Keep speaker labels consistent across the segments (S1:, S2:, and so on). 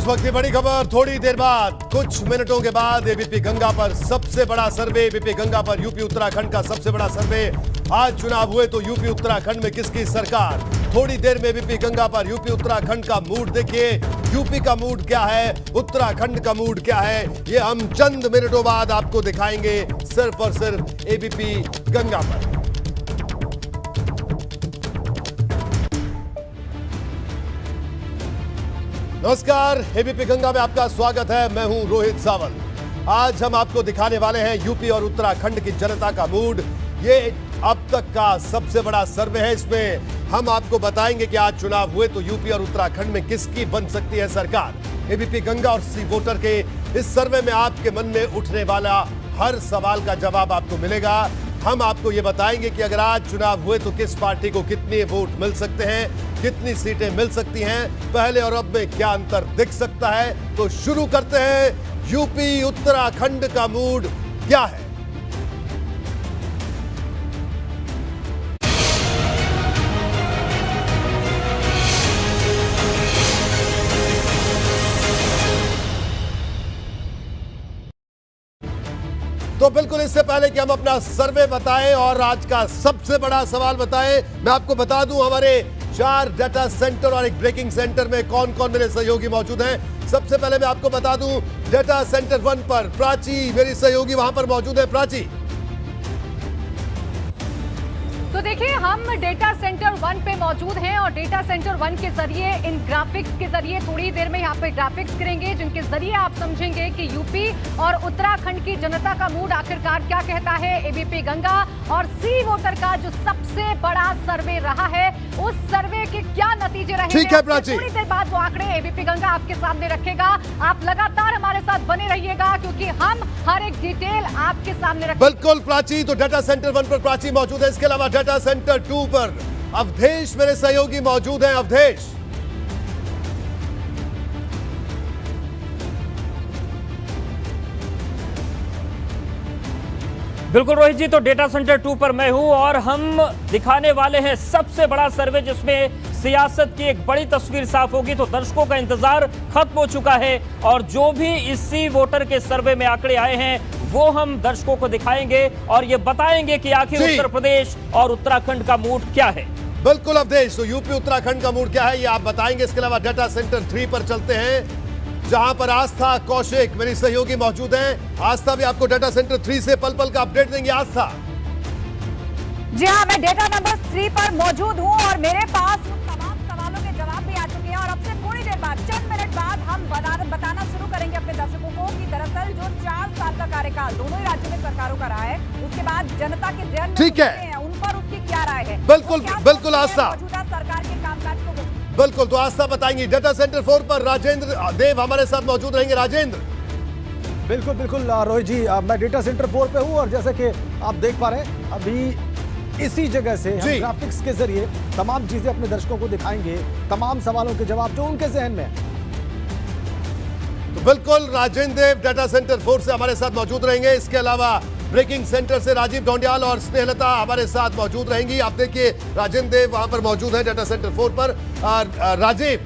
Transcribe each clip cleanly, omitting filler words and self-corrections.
S1: इस वक्त की बड़ी खबर, थोड़ी देर बाद, कुछ मिनटों के बाद एबीपी गंगा पर सबसे बड़ा सर्वे। एबीपी गंगा पर यूपी उत्तराखंड का सबसे बड़ा सर्वे। आज चुनाव हुए तो यूपी उत्तराखंड में किसकी सरकार? थोड़ी देर में एबीपी गंगा पर यूपी उत्तराखंड का मूड देखिए। यूपी का मूड क्या है, उत्तराखंड का मूड क्या है, ये हम चंद मिनटों बाद आपको दिखाएंगे, सिर्फ और सिर्फ एबीपी गंगा पर। नमस्कार, एबीपी गंगा में आपका स्वागत है। मैं हूं रोहित सावल। आज हम आपको दिखाने वाले हैं यूपी और उत्तराखंड की जनता का मूड। ये अब तक का सबसे बड़ा सर्वे है। इसमें हम आपको बताएंगे कि आज चुनाव हुए तो यूपी और उत्तराखंड में किसकी बन सकती है सरकार। एबीपी गंगा और सी वोटर के इस सर्वे में आपके मन में उठने वाला हर सवाल का जवाब आपको मिलेगा। हम आपको ये बताएंगे कि अगर आज चुनाव हुए तो किस पार्टी को कितने वोट मिल सकते हैं, कितनी सीटें मिल सकती हैं, पहले और अब में क्या अंतर दिख सकता है। तो शुरू करते हैं, यूपी उत्तराखंड का मूड क्या है। तो बिल्कुल इससे पहले कि हम अपना सर्वे बताएं और आज का सबसे बड़ा सवाल बताएं, मैं आपको बता दूं हमारे 4 डाटा सेंटर और एक ब्रेकिंग सेंटर में कौन कौन मेरे सहयोगी मौजूद हैं। सबसे पहले मैं आपको बता दूं, डाटा सेंटर 1 पर प्राची मेरी सहयोगी वहां पर मौजूद है। प्राची,
S2: तो देखिए, हम डेटा सेंटर 1 पे मौजूद हैं और डेटा सेंटर 1 के जरिए, इन ग्राफिक्स के जरिए, थोड़ी देर में यहाँ पे ग्राफिक्स करेंगे जिनके जरिए आप समझेंगे कि यूपी और उत्तराखंड की जनता का मूड आखिरकार क्या कहता है। एबीपी गंगा और सी वोटर का जो सबसे बड़ा सर्वे रहा है, उस सर्वे के क्या नतीजे रहे,
S1: ठीक है प्राची,
S2: थोड़ी देर बाद वो आंकड़े एबीपी गंगा आपके सामने रखेगा। आप लगातार हमारे साथ बने रहिएगा क्योंकि हम हर एक डिटेल आपके सामने रखेंगे।
S1: बिल्कुल प्राची, तो डाटा सेंटर 1 पर प्राची मौजूद है। इसके अलावा डाटा सेंटर 2 पर अवधेश मेरे सहयोगी मौजूद हैं। अवधेश,
S3: बिल्कुल रोहित जी, तो डेटा सेंटर 2 पर मैं हूं और हम दिखाने वाले हैं सबसे बड़ा सर्वे जिसमें सियासत की एक बड़ी तस्वीर साफ होगी। तो दर्शकों का इंतजार खत्म हो चुका है और जो भी इसी वोटर के सर्वे में आंकड़े आए हैं वो हम दर्शकों को दिखाएंगे और ये बताएंगे कि आखिर उत्तर प्रदेश और उत्तराखंड का मूड क्या है।
S1: बिल्कुल अवधेश, तो यूपी उत्तराखंड का मूड क्या है ये आप बताएंगे। इसके अलावा डाटा सेंटर 3 पर चलते हैं जहां पर आस्था कौशिक मेरी सहयोगी मौजूद हैं। आस्था भी आपको डाटा सेंटर 3 से पल पल का अपडेट देंगे। आस्था
S2: जी हाँ, मैं डेटा नंबर 3 पर मौजूद हूँ और मेरे पास तमाम सवालों के जवाब भी आ चुके हैं और अब से थोड़ी देर बाद, चंद मिनट बाद, हम बताना शुरू करेंगे अपने दर्शकों को कि दरअसल जो 4 साल का कार्यकाल दोनों ही राज्यों में सरकारों का रहा है, उसके बाद जनता के ज़हन में
S1: ठीक है
S2: उन पर उसकी क्या राय है।
S1: बिल्कुल बिल्कुल आस्था,
S2: मौजूदा सरकार के कामकाज को
S1: बिल्कुल, तो आस्था बताएंगी। डाटा सेंटर 4 पर राजेंद्र देव हमारे साथ मौजूद रहेंगे। राजेंद्र,
S4: बिल्कुल बिल्कुल रोहित जी, मैं डेटा सेंटर 4 पे हूँ और जैसे कि आप देख पा रहे हैं अभी इसी जगह से हम ग्राफिक्स के जरिए तमाम चीजें अपने दर्शकों को दिखाएंगे, तमाम सवालों के जवाब जो उनके जहन में है।
S1: तो बिल्कुल राजेंद्र देव डाटा सेंटर 4 से हमारे साथ मौजूद रहेंगे। इसके अलावा ब्रेकिंग सेंटर से राजीव ढोंडियाल और स्नेहलता हमारे साथ मौजूद रहेंगी। आप देखिए राजेंद्र देव वहां पर मौजूद है डाटा सेंटर 4 पर। राजीव,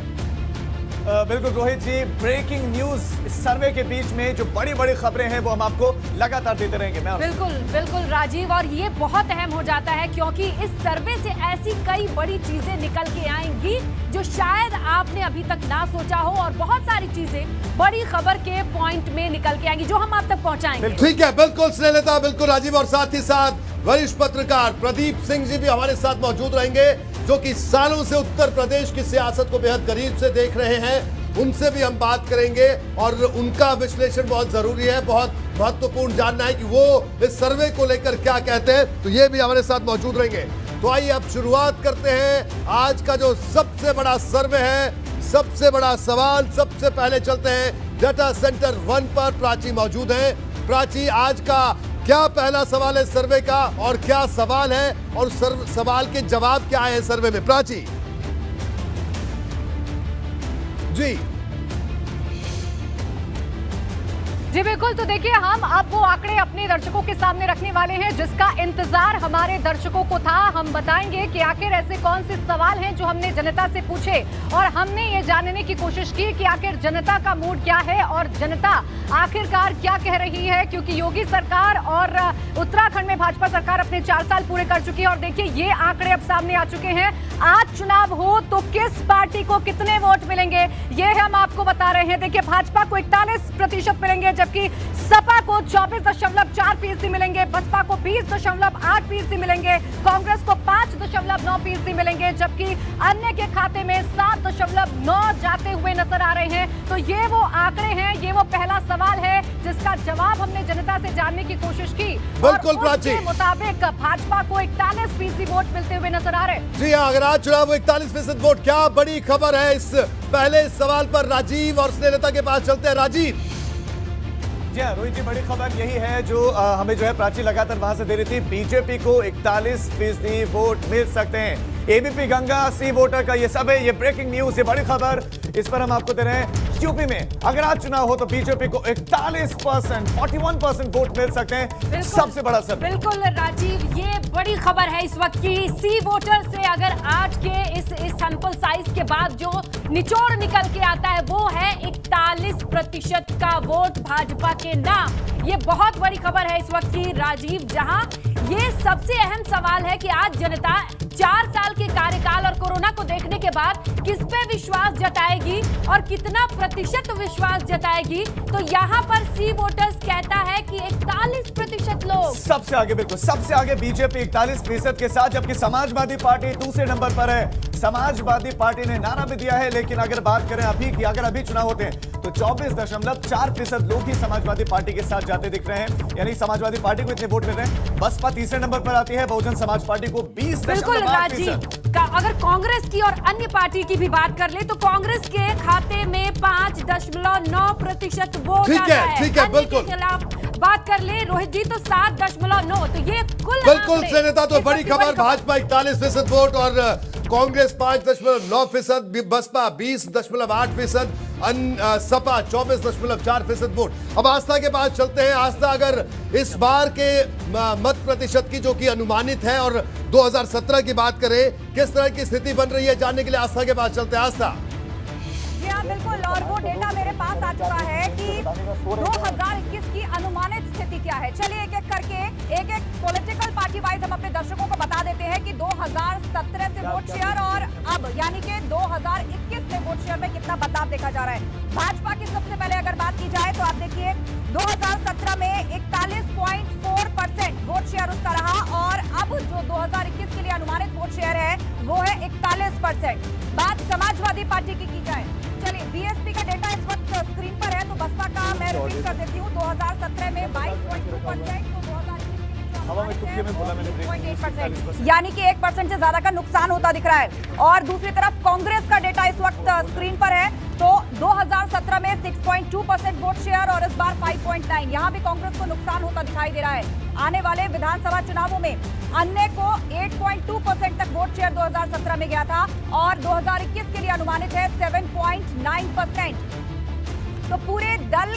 S5: बिल्कुल रोहित जी, ब्रेकिंग न्यूज इस सर्वे के बीच में जो बड़ी बड़ी खबरें हैं वो हम आपको लगातार देते रहेंगे।
S2: बिल्कुल बिल्कुल राजीव, और ये बहुत अहम हो जाता है क्योंकि इस सर्वे से ऐसी कई बड़ी चीजें निकल के आएंगी जो शायद आपने अभी तक ना सोचा हो और बहुत सारी चीजें बड़ी खबर के पॉइंट में निकल के आएंगी जो हम आप तक पहुंचाएंगे।
S1: ठीक है, बिल्कुल स्नेहलता, बिल्कुल राजीव, और साथ ही साथ वरिष्ठ पत्रकार प्रदीप सिंह जी भी हमारे साथ मौजूद रहेंगे जो कि सालों से उत्तर प्रदेश की सियासत को बेहद करीब से देख रहे हैं। उनसे भी हम बात करेंगे और उनका विश्लेषण बहुत जरूरी है, बहुत महत्वपूर्ण जानना है कि वो इस सर्वे को लेकर क्या कहते हैं, तो ये भी हमारे साथ मौजूद रहेंगे। तो आइए अब शुरुआत करते हैं आज का जो सबसे बड़ा सर्वे है, सबसे बड़ा सवाल। सबसे पहले चलते हैं डाटा सेंटर 1 पर, प्राची मौजूद है। प्राची, आज का क्या पहला सवाल है सर्वे का और क्या सवाल है और सवाल के जवाब क्या है सर्वे में? प्राची
S4: जी
S2: जी बिल्कुल, तो देखिए हम अब वो आंकड़े अपने दर्शकों के सामने रखने वाले हैं जिसका इंतजार हमारे दर्शकों को था। हम बताएंगे कि आखिर ऐसे कौन से सवाल हैं जो हमने जनता से पूछे और हमने ये जानने की कोशिश की कि आखिर जनता का मूड क्या है और जनता आखिरकार क्या कह रही है, क्योंकि योगी सरकार और उत्तराखंड में भाजपा सरकार अपने 4 साल पूरे कर चुकी है। और देखिए ये आंकड़े अब सामने आ चुके हैं। आज चुनाव हो तो किस पार्टी को कितने वोट मिलेंगे ये हम आपको बता रहे हैं। देखिए भाजपा को 41% मिलेंगे, जबकि सपा को 24.4% मिलेंगे, बसपा को 20.8% मिलेंगे, कांग्रेस को 5.9% मिलेंगे, जबकि अन्य के खाते में 7.9 जाते हुए नजर आ रहे हैं। तो ये वो आंकड़े हैं, ये वो पहला सवाल है जिसका जवाब हमने जनता से जानने की कोशिश की।
S1: बिल्कुल
S2: और
S1: प्राची,
S2: उसके मुताबिक भाजपा को 41% वोट मिलते हुए नजर आ रहे हैं।
S1: जी हाँ, अगर आज चुनाव 41% वोट, क्या बड़ी खबर है। इस पहले सवाल पर राजीव और स्नेहलता के पास चलते हैं। राजीव
S5: जी हाँ रोहित जी, बड़ी खबर यही है जो हमें जो है प्राची लगातार वहां से दे रही थी। बीजेपी को 41% वोट मिल सकते हैं। एबीपी गंगा सी वोटर का ये सब है, ये ब्रेकिंग न्यूज, ये बड़ी खबर, इस पर हम आपको दे रहे हैं। यूपी में अगर आज चुनाव हो तो बीजेपी को 41%, 41% वोट मिल सकते हैं। सबसे बड़ा सब।
S6: बिल्कुल राजीव, ये बड़ी खबर है इस वक्त की। सी वोटर से अगर आज के इस सैंपल साइज के बाद जो निचोड़ निकल के आता है वो है 41% का वोट भाजपा के नाम। ये बहुत बड़ी खबर है इस वक्त की राजीव, जहां ये सबसे अहम सवाल है कि आज जनता 4 साल के कार्यकाल और कोरोना को देखने के बाद किस पे विश्वास जताएगी और कितना प्रतिशत विश्वास जताएगी। तो यहाँ पर सी वोटर्स कहता है कि 41% लोग
S5: सबसे आगे, बिल्कुल सबसे आगे बीजेपी 41% के साथ, जबकि समाजवादी पार्टी दूसरे नंबर पर है। समाजवादी पार्टी ने नारा भी दिया है, लेकिन अगर बात करें अभी की, अगर अभी चुनाव होते हैं तो 24.4% लोग ही समाजवादी पार्टी के साथ जाते दिख रहे हैं, यानी समाजवादी पार्टी को इतने वोट मिल रहे हैं। बसपा तीसरे नंबर पर आती है, बहुजन समाज पार्टी को 20.8%।
S6: अगर कांग्रेस की और अन्य पार्टी की भी बात कर ले तो कांग्रेस के खाते में 5.9% वोट आता है।
S1: ठीक है, बिल्कुल।
S6: के खिलाफ बात कर ले रोहित जी तो 7.9। तो ये कुल
S1: बिल्कुल सेनेता, तो बड़ी खबर, भाजपा 41% वोट और कांग्रेस 5.9%, बसपा 20.8%, सपा 24.4% वोट। अब आस्था के पास चलते हैं। आस्था, अगर इस बार के मत प्रतिशत की जो कि अनुमानित है और 2017 की बात करें, किस तरह की स्थिति बन रही है, जानने के लिए आस्था के पास चलते हैं। आस्था
S2: जी हाँ बिल्कुल, और वो डेटा मेरे पास आ चुका है कि 2021 की अनुमानित स्थिति क्या है। चलिए एक एक करके एक पॉलिटिकल पार्टी वाइज हम अपने दर्शकों को बता देते हैं कि 2017 से वोट शेयर और अब यानी कि 2021 में वोट शेयर में कितना बदलाव देखा जा रहा है। भाजपा की सबसे पहले अगर बात की जाए तो आप देखिए 2017 में 41.4% वोट शेयर उसका रहा और अब जो 2021 के लिए अनुमानित वोट शेयर है वो है 41%। बात समाजवादी पार्टी की जाए, चलिए बीएसपी का डेटा इस वक्त स्क्रीन पर है, तो बसपा का मैं रिपीट कर देती हूँ। 2017 में 22.2%, तो 2021 यानी कि 1% से ज्यादा का नुकसान होता दिख रहा है। और दूसरी तरफ कांग्रेस का डेटा इस वक्त स्क्रीन पर है, तो 2017 में 6.2% वोट शेयर और इस बार 5.9, यहां भी कांग्रेस को नुकसान होता दिखाई दे रहा है। आने वाले विधानसभा चुनावों में अन्य को 8.2% तक वोट शेयर 2017 में गया था और 2021 के लिए अनुमानित है 7.9%। तो पूरे दल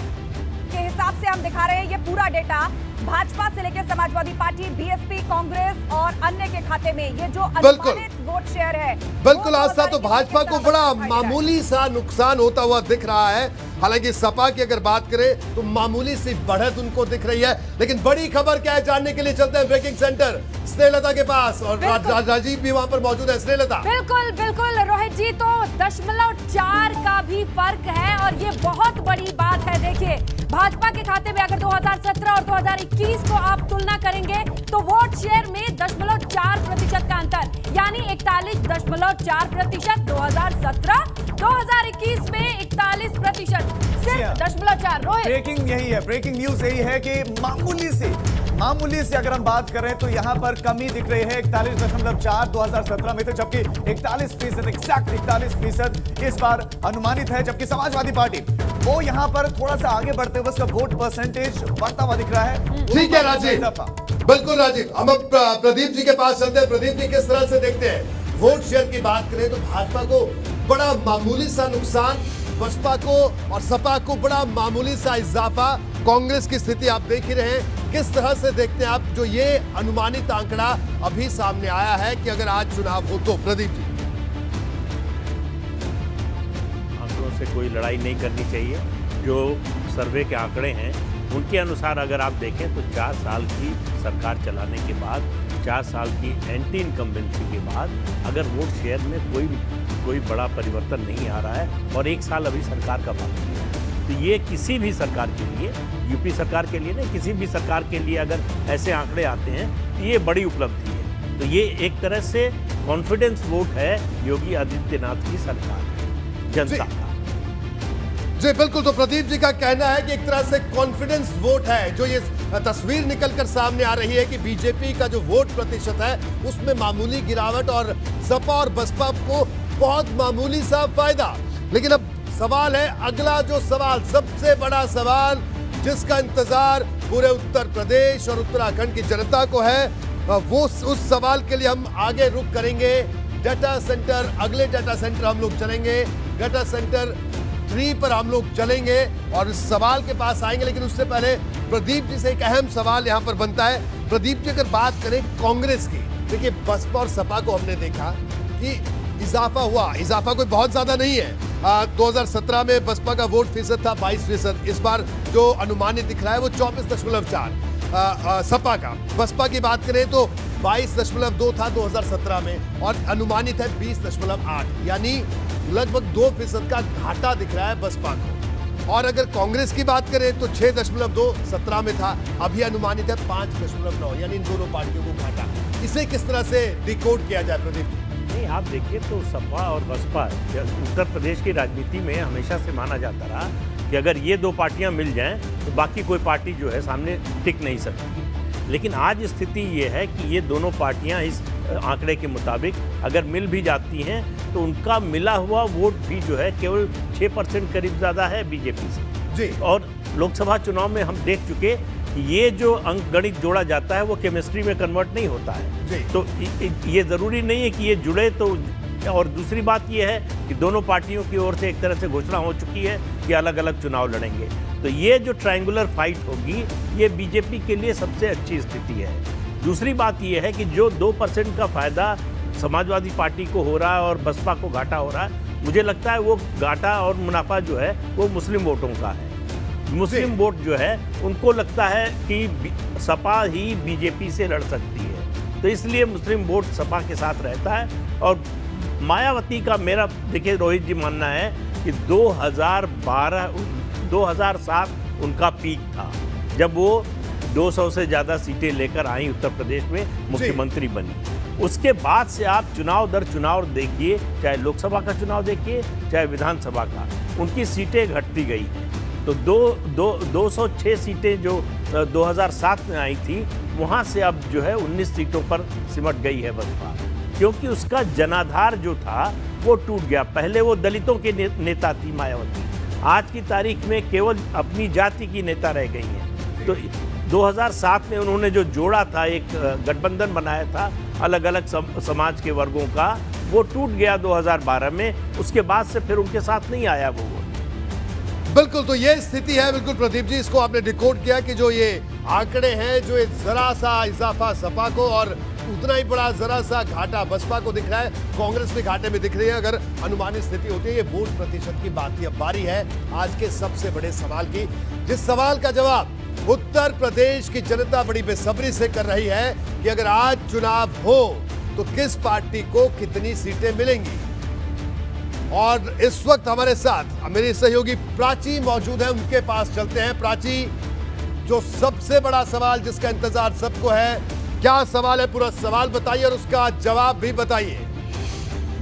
S2: के हिसाब से हम दिखा रहे हैं ये पूरा डेटा, भाजपा से लेकर समाजवादी पार्टी, बीएसपी, कांग्रेस और अन्य के खाते में ये जो अनुमानित वोट शेयर है।
S1: बिल्कुल आस्था, तो भाजपा को बड़ा मामूली सा नुकसान होता हुआ दिख रहा है। हालांकि सपा की अगर बात करें तो मामूली सी बढ़त उनको दिख रही है। लेकिन बड़ी खबर क्या है, जानने के लिए चलते हैं ब्रेकिंग सेंटर स्नेहलता के पास और राजीव भी वहां पर मौजूद है। स्नेहलता
S6: बिल्कुल बिल्कुल रोहित जी, तो 0.4 का भी फर्क है और ये बहुत बड़ी बात है। देखिए भाजपा के खाते में अगर 2017 और 2021 को आप तुलना करेंगे तो वोट शेयर में 0.4% का अंतर, यानी 41.4%। 2021 में 41%, सिर्फ 0.4। रोहित,
S5: ब्रेकिंग यही है, ब्रेकिंग न्यूज यही है कि मामूली से अगर हम बात करें तो यहां पर कमी दिख रही है। 41.4 2017 में थे, जबकि 41%, एक्जैक्ट 41% इस बार अनुमानित है। जबकि समाजवादी पार्टी वो यहां पर थोड़ा सा आगे बढ़ते हुए उसका वोट परसेंटेज बढ़ता हुआ दिख रहा है।
S1: ठीक है राजीव, बिल्कुल राजीव। हम अब प्रदीप जी के पास चलते हैं। प्रदीप जी, किस तरह से देखते हैं वोट शेयर की बात करें तो भाजपा को बड़ा मामूली सा नुकसान बसपा को और सपा को बड़ा मामूली सा इजाफा। कांग्रेस की स्थिति आप देख ही रहे हैं, किस तरह से देखते हैं आप जो ये अनुमानित आंकड़ा अभी सामने आया है कि अगर आज चुनाव हो तो। प्रदीप जी,
S7: आंकड़ों से कोई लड़ाई नहीं करनी चाहिए। जो सर्वे के आंकड़े हैं उनके अनुसार अगर आप देखें तो 4 साल की सरकार चलाने के बाद, 4 साल की एंटी इनकम्बेंसी के बाद अगर वोट शेयर में कोई बड़ा परिवर्तन नहीं आ रहा है और 1 साल अभी सरकार का बाकी है, तो ये किसी भी सरकार के लिए, यूपी सरकार के लिए नहीं, किसी भी सरकार के लिए अगर ऐसे आंकड़े आते हैं तो ये बड़ी उपलब्धि है। तो ये एक तरह से कॉन्फिडेंस वोट है योगी आदित्यनाथ की सरकार, जनता का।
S1: जी बिल्कुल, तो प्रदीप जी का कहना है कि एक तरह से कॉन्फिडेंस वोट है। जो ये तस्वीर निकलकर सामने आ रही है कि बीजेपी का जो वोट प्रतिशत है उसमें मामूली गिरावट और सपा और बसपा को बहुत मामूली सा फायदा। लेकिन अब सवाल है, अगला जो सवाल, सबसे बड़ा सवाल जिसका इंतजार पूरे उत्तर प्रदेश और उत्तराखंड की जनता को है, वो उस सवाल के लिए हम आगे रुक करेंगे। डाटा सेंटर, अगले डाटा सेंटर हम लोग चलेंगे, डाटा सेंटर 3 पर हम लोग चलेंगे और इस सवाल के पास आएंगे। लेकिन उससे पहले प्रदीप जी से एक अहम सवाल यहां पर बनता है। प्रदीप जी, अगर बात करें कांग्रेस की, देखिए बसपा और सपा को हमने देखा कि इजाफा हुआ, इजाफा कोई बहुत ज्यादा नहीं है। 2017 में बसपा का वोट फीसद था 22%, इस बार जो अनुमानित दिख रहा है वो 24.4। सपा का, बसपा की बात करें तो 22.2 था 2017 में और अनुमानित है 20.8, यानी लगभग 2% का घाटा दिख रहा है बसपा को। और अगर कांग्रेस की बात करें तो 6.2 17 में था, अभी अनुमानित है 5.9, यानी इन दोनों पार्टियों को घाटा। इसे किस तरह से डिकोड किया जाए प्रदीप जी?
S7: नहीं, आप देखिए तो सपा और बसपा उत्तर प्रदेश की राजनीति में हमेशा से माना जाता रहा कि अगर ये 2 पार्टियां मिल जाएं तो बाकी कोई पार्टी जो है सामने टिक नहीं सकती। लेकिन आज स्थिति ये है कि ये दोनों पार्टियां इस आंकड़े के मुताबिक अगर मिल भी जाती हैं तो उनका मिला हुआ वोट भी जो है केवल 6% करीब ज़्यादा है बीजेपी से
S1: जी।
S7: और लोकसभा चुनाव में हम देख चुके कि ये जो अंक गणित जोड़ा जाता है वो केमिस्ट्री में कन्वर्ट नहीं होता है
S1: जी।
S7: तो ये ज़रूरी नहीं है कि ये जुड़े तो। और दूसरी बात ये है कि दोनों पार्टियों की ओर से एक तरह से घोषणा हो चुकी है कि अलग अलग चुनाव लड़ेंगे। तो ये जो ट्रायंगुलर फाइट होगी ये बीजेपी के लिए सबसे अच्छी स्थिति है। दूसरी बात ये है कि जो 2% का फायदा समाजवादी पार्टी को हो रहा है और बसपा को घाटा हो रहा है, मुझे लगता है वो घाटा और मुनाफा जो है वो मुस्लिम वोटों का है। मुस्लिम वोट जो है उनको लगता है कि सपा ही बीजेपी से लड़ सकती है, तो इसलिए मुस्लिम वोट सपा के साथ रहता है। और मायावती का, मेरा देखिए रोहित जी मानना है कि 2007 उनका पीक था जब वो 200 से ज़्यादा सीटें लेकर आई, उत्तर प्रदेश में मुख्यमंत्री बनी। उसके बाद से आप चुनाव दर चुनाव देखिए, चाहे लोकसभा का चुनाव देखिए चाहे विधानसभा का, उनकी सीटें घटती गई हैं। तो 206 सीटें जो 2007 में आई थी, वहाँ से अब जो है 19 सीटों पर सिमट गई है बसपा, क्योंकि उसका जनाधार जो था वो टूट गया। पहले वो दलितों के नेता थी मायावती, आज की तारीख में केवल अपनी जाति की नेता रह गई हैं। तो 2007 में उन्होंने जो जोड़ा था, एक गठबंधन बनाया था अलग अलग समाज के वर्गों का, वो टूट गया 2012 में। उसके बाद से फिर उनके साथ नहीं आया वो।
S1: बिल्कुल, तो ये स्थिति है। बिल्कुल प्रदीप जी, इसको आपने डिकोड किया कि जो ये आंकड़े हैं, जो एक जरा सा इजाफा सपा को और उतना ही बड़ा जरा सा घाटा बसपा को दिख रहा है, कांग्रेस भी घाटे में दिख रही है अगर अनुमानित स्थिति होती है। ये वोट प्रतिशत की बात थी। अब बारी है आज के सबसे बड़े सवाल की, जिस सवाल का जवाब उत्तर प्रदेश की जनता बड़ी बेसब्री से कर रही है कि अगर आज चुनाव हो तो किस पार्टी को कितनी सीटें मिलेंगी। और इस वक्त हमारे साथ मेरी सहयोगी प्राची मौजूद है, उनके पास चलते हैं। प्राची, जो सबसे बड़ा सवाल जिसका इंतजार सबको है, क्या सवाल है, पूरा सवाल बताइए और उसका जवाब भी बताइए।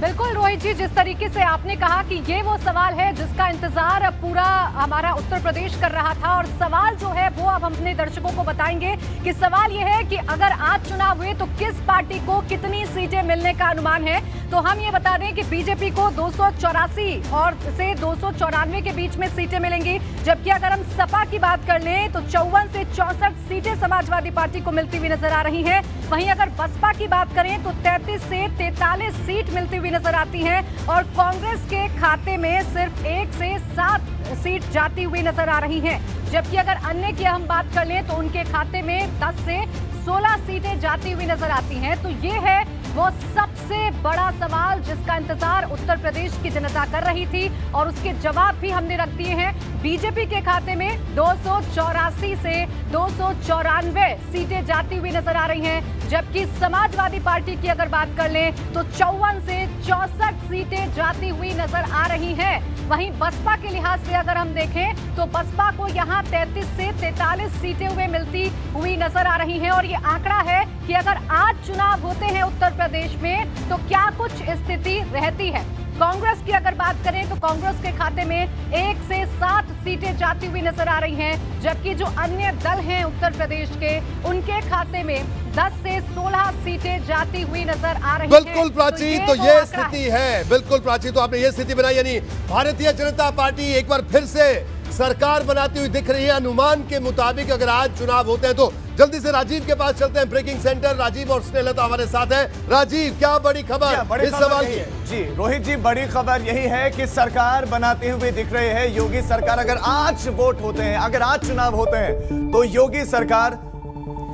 S2: बिल्कुल रोहित जी, जिस तरीके से आपने कहा कि ये वो सवाल है जिसका इंतजार पूरा हमारा उत्तर प्रदेश कर रहा था, और सवाल जो है वो अब हम अपने दर्शकों को बताएंगे कि सवाल ये है कि अगर आज चुनाव हुए तो किस पार्टी को कितनी सीटें मिलने का अनुमान है। तो हम ये बता दें कि बीजेपी को 284 और से 294 के बीच में सीटें मिलेंगी, जबकि अगर हम सपा की बात कर लें तो 54 से 64 सीटें समाजवादी पार्टी को मिलती हुई नजर आ रही हैं। वहीं अगर बसपा की बात करें तो 33 से 43 सीट मिलती हुई नजर आती हैं और कांग्रेस के खाते में सिर्फ 1 से 7 सीट जाती हुई नजर आ रही हैं। जबकि अगर अन्य की हम बात कर लें तो उनके खाते में 10 से 16 सीटें जाती हुई नजर आती हैं। तो ये है वो सबसे बड़ा सवाल जिसका इंतजार उत्तर प्रदेश की जनता कर रही थी और उसके जवाब भी हमने रख दिए हैं। बीजेपी के खाते में 284 से 294 सीटें जाती हुई नजर आ रही हैं, जबकि समाजवादी पार्टी की अगर बात कर लें तो 54 से 64 सीटें जाती हुई नजर आ रही हैं। वहीं बसपा के लिहाज से अगर हम देखें तो बसपा को यहां 33 से 43 सीटें मिलती हुई नजर आ रही हैं और ये आंकड़ा है कि अगर आज चुनाव होते हैं उत्तर प्रदेश में तो क्या कुछ स्थिति रहती है। कांग्रेस की अगर बात करें तो कांग्रेस के खाते में 1 से 7 सीटें जाती हुई नजर आ रही हैं, जबकि जो अन्य दल हैं उत्तर प्रदेश के उनके खाते में 10 से 16 सीटें जाती हुई नजर आ रही हैं।
S1: बिल्कुल प्राची, तो ये स्थिति है। बिल्कुल प्राची, तो आपने ये स्थिति बनाई, यानी भारतीय जनता पार्टी एक बार फिर से सरकार बनाती हुई दिख रही है। अनुमान के मुताबिक अगर आज चुनाव होते हैं तो जल्दी से राजीव के पास चलते हैं। ब्रेकिंग सेंटर राजीव और स्नेहलता हमारे साथ है। राजीव, क्या बड़ी खबर इस सवाल की?
S5: जी रोहित जी, बड़ी खबर यही है कि सरकार बनाते हुए दिख रहे हैं योगी सरकार। अगर आज वोट होते हैं, अगर आज चुनाव होते हैं तो योगी सरकार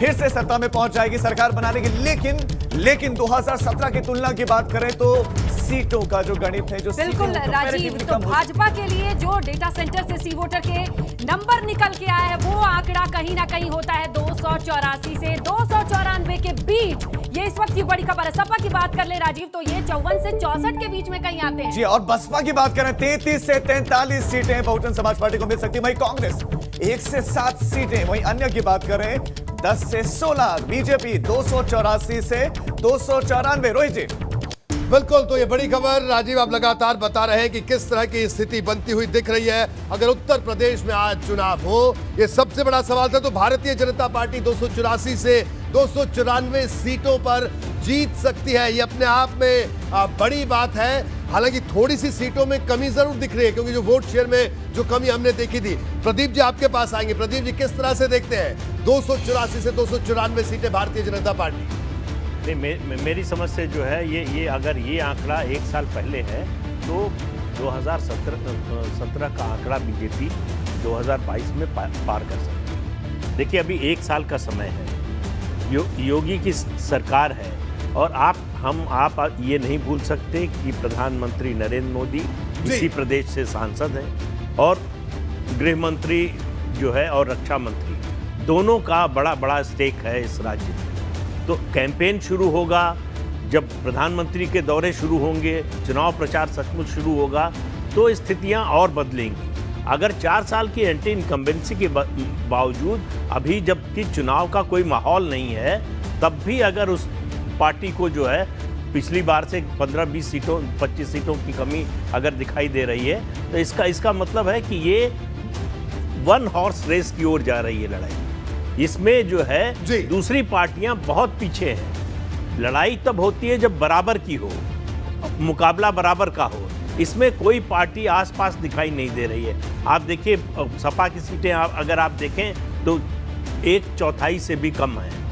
S5: फिर से सत्ता में पहुंच जाएगी सरकार बनाने की। लेकिन 2017 की तुलना की बात करें तो सीटों का जो गणित है, जो
S6: बिल्कुल राजीव, तो भाजपा के लिए जो डेटा सेंटर से सी वोटर के नंबर निकल के आया है वो आंकड़ा कहीं ना कहीं होता है 284 से 294 के बीच। ये इस वक्त की बड़ी खबर है। सपा की बात कर ले राजीव तो ये 54 से 64 के बीच में कहीं आते हैं।
S5: जी, और बसपा की बात करें 33 से 43 सीटें बहुजन समाज पार्टी को मिल सकती है। वहीं कांग्रेस 1 से 7 सीटें, वहीं अन्य की बात करें 10 से 16, बीजेपी 284 से 294। रोहित जी,
S1: बिल्कुल, तो ये बड़ी खबर राजीव आप लगातार बता रहे हैं कि किस तरह की स्थिति बनती हुई दिख रही है। अगर उत्तर प्रदेश में आज चुनाव हो, ये सबसे बड़ा सवाल था। तो भारतीय जनता पार्टी 284 से 294 सीटों पर जीत सकती है, ये अपने आप में बड़ी बात है। हालांकि थोड़ी सी सीटों में कमी जरूर दिख रही है, क्योंकि जो वोट शेयर में जो कमी हमने देखी थी। प्रदीप जी आपके पास आएंगे। प्रदीप जी, किस तरह से देखते हैं 284 से 294 सीटें भारतीय जनता पार्टी?
S7: नहीं, मेरी समझ से जो है ये अगर ये आंकड़ा 1 साल पहले है तो 2017 का आंकड़ा बीजेपी 2022 में पार कर सकती है। देखिए, अभी 1 साल का समय है, योगी की सरकार है और आप ये नहीं भूल सकते कि प्रधानमंत्री नरेंद्र मोदी इसी प्रदेश से सांसद हैं और गृह मंत्री जो है और रक्षा मंत्री दोनों का बड़ा स्टेक है इस राज्य में। तो कैंपेन शुरू होगा, जब प्रधानमंत्री के दौरे शुरू होंगे, चुनाव प्रचार सचमुच शुरू होगा तो स्थितियां और बदलेंगी। अगर 4 साल की एंटी इनकम्बेंसी के बावजूद अभी जबकि चुनाव का कोई माहौल नहीं है, तब भी अगर उस पार्टी को जो है पिछली बार से 15-20 सीटों 25 सीटों की कमी अगर दिखाई दे रही है तो इसका मतलब है कि ये 1 हॉर्स रेस की ओर जा रही है लड़ाई। इसमें जो है दूसरी पार्टियां बहुत पीछे हैं। लड़ाई तब होती है जब बराबर की हो, मुकाबला बराबर का हो। इसमें कोई पार्टी आसपास दिखाई नहीं दे रही है। आप देखिए, सपा की सीटें अगर आप देखें तो 1/4 से भी कम है।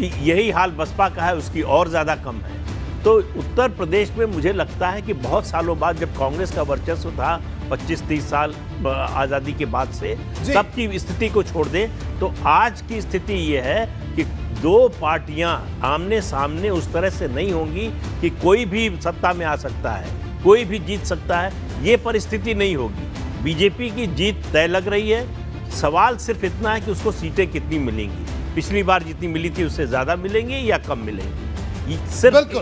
S7: यही हाल बसपा का है, उसकी और ज़्यादा कम है। तो उत्तर प्रदेश में मुझे लगता है कि बहुत सालों बाद जब कांग्रेस का वर्चस्व था 25-30 साल आज़ादी के बाद से, तब की स्थिति को छोड़ दें तो आज की स्थिति ये है कि 2 पार्टियां आमने सामने उस तरह से नहीं होंगी कि कोई भी सत्ता में आ सकता है, कोई भी जीत सकता है। ये परिस्थिति नहीं होगी। बीजेपी की जीत तय लग रही है। सवाल सिर्फ इतना है कि उसको सीटें कितनी मिलेंगी। पिछली बार जितनी मिली थी उससे ज़्यादा मिलेंगी या कम मिलेंगी, सिर्फ।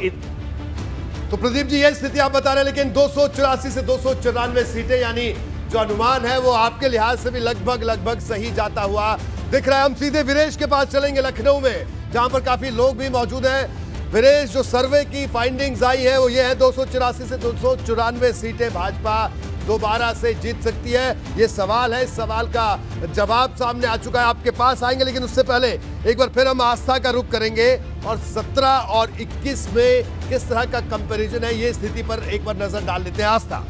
S1: तो प्रदीप जी, ये स्थिति आप बता रहे हैं, लेकिन 284 से 294 सीटें, यानी जो अनुमान है वो आपके लिहाज से भी लगभग सही जाता हुआ दिख रहा है। हम सीधे वीरेश के पास चलेंगे, लखनऊ में, जहां पर काफी लोग भी मौजूद हैं। वीरेश, जो सर्वे की फाइंडिंग्स आई है वो ये है 284 से 294 सीटें भाजपा दोबारा से जीत सकती है। ये सवाल है, इस सवाल का जवाब सामने आ चुका है, आपके पास आएंगे। लेकिन उससे पहले एक बार फिर हम आस्था का रुख करेंगे और 17 और 21 में किस तरह का कंपैरिजन है, ये स्थिति पर एक बार नजर डाल लेते हैं। आस्था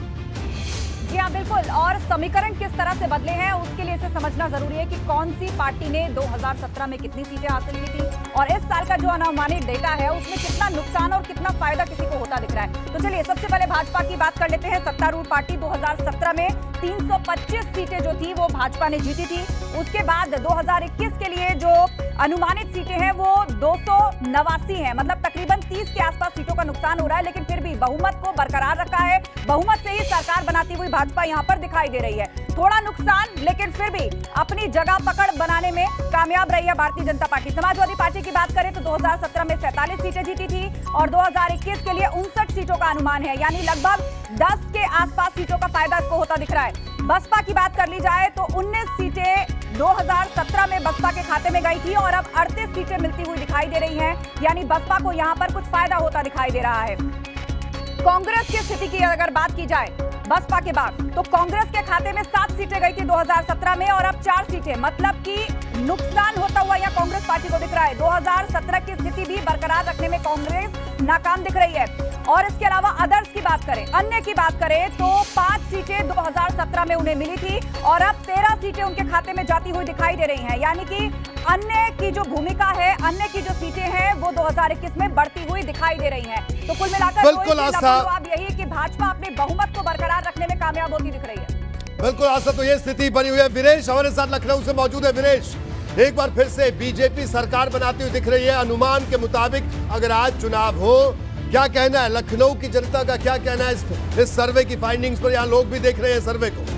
S2: जी हाँ, बिल्कुल। और समीकरण किस तरह से बदले हैं उसके लिए इसे समझना जरूरी है कि कौन सी पार्टी ने 2017 में कितनी सीटें हासिल की थी और इस साल का जो अनुमानित डेटा है उसमें कितना नुकसान और कितना फायदा किसी को होता दिख रहा है। तो चलिए सबसे पहले भाजपा की बात कर लेते हैं। सत्तारूढ़ पार्टी 2017 में 325 सीटें जो थी वो भाजपा ने जीती थी। उसके बाद 2021 के लिए जो अनुमानित सीटें हैं वो 289 है, मतलब तकरीबन 30 के आसपास सीटों का नुकसान हो रहा है, लेकिन फिर भी बहुमत को बरकरार रखा है। बहुमत से ही सरकार बनाती हुई भाजपा यहां पर दिखाई दे रही है। थोड़ा नुकसान लेकिन फिर भी अपनी जगह पकड़ बनाने में कामयाब रही है भारतीय जनता पार्टी। समाजवादी पार्टी की बात करें तो 2017 में 47 सीटें जीती थी और 2021 के लिए 59 सीटों का अनुमान है, यानी लगभग 10 के आसपास सीटों का फायदा इसको होता दिख रहा है। बसपा की बात कर ली जाए तो 19 सीटें 2017 में बसपा के खाते में गई थी और अब 38 सीटें मिलती हुई दिखाई दे रही हैं, यानी बसपा को यहां पर कुछ फायदा होता दिखाई दे रहा है। कांग्रेस की स्थिति की अगर बात की जाए बसपा के बाद तो कांग्रेस के खाते में 7 सीटें गई थी 2017 में और अब 4 सीटें, मतलब कि नुकसान होता हुआ यह कांग्रेस पार्टी को दिख रहा है। 2017 की स्थिति भी बरकरार रखने में कांग्रेस नाकाम दिख रही है। और इसके अलावा अदर्स की बात करें, अन्य की बात करें तो 5 सीटें 2017 में उन्हें मिली थी और अब 13 सीटें उनके खाते में जाती हुई दिखाई दे रही हैं, यानी कि अन्य की जो भूमिका है, अन्य की जो सीटें हैं वो 2021 में बढ़ती हुई दिखाई दे रही हैं। तो कुल मिलाकर जवाब यही है कि भाजपा अपने बहुमत को बरकरार रखने में कामयाब होती दिख रही है।
S1: बिल्कुल आशा, तो ये स्थिति बनी हुई है। वीरेश हमारे साथ लखनऊ से मौजूद है। वीरेश, एक बार फिर से बीजेपी सरकार बनाती हुई दिख रही है। अनुमान के मुताबिक अगर आज चुनाव हो, क्या कहना है लखनऊ की जनता का, क्या कहना है इस सर्वे की फाइंडिंग्स पर? यहाँ लोग भी देख रहे हैं सर्वे को।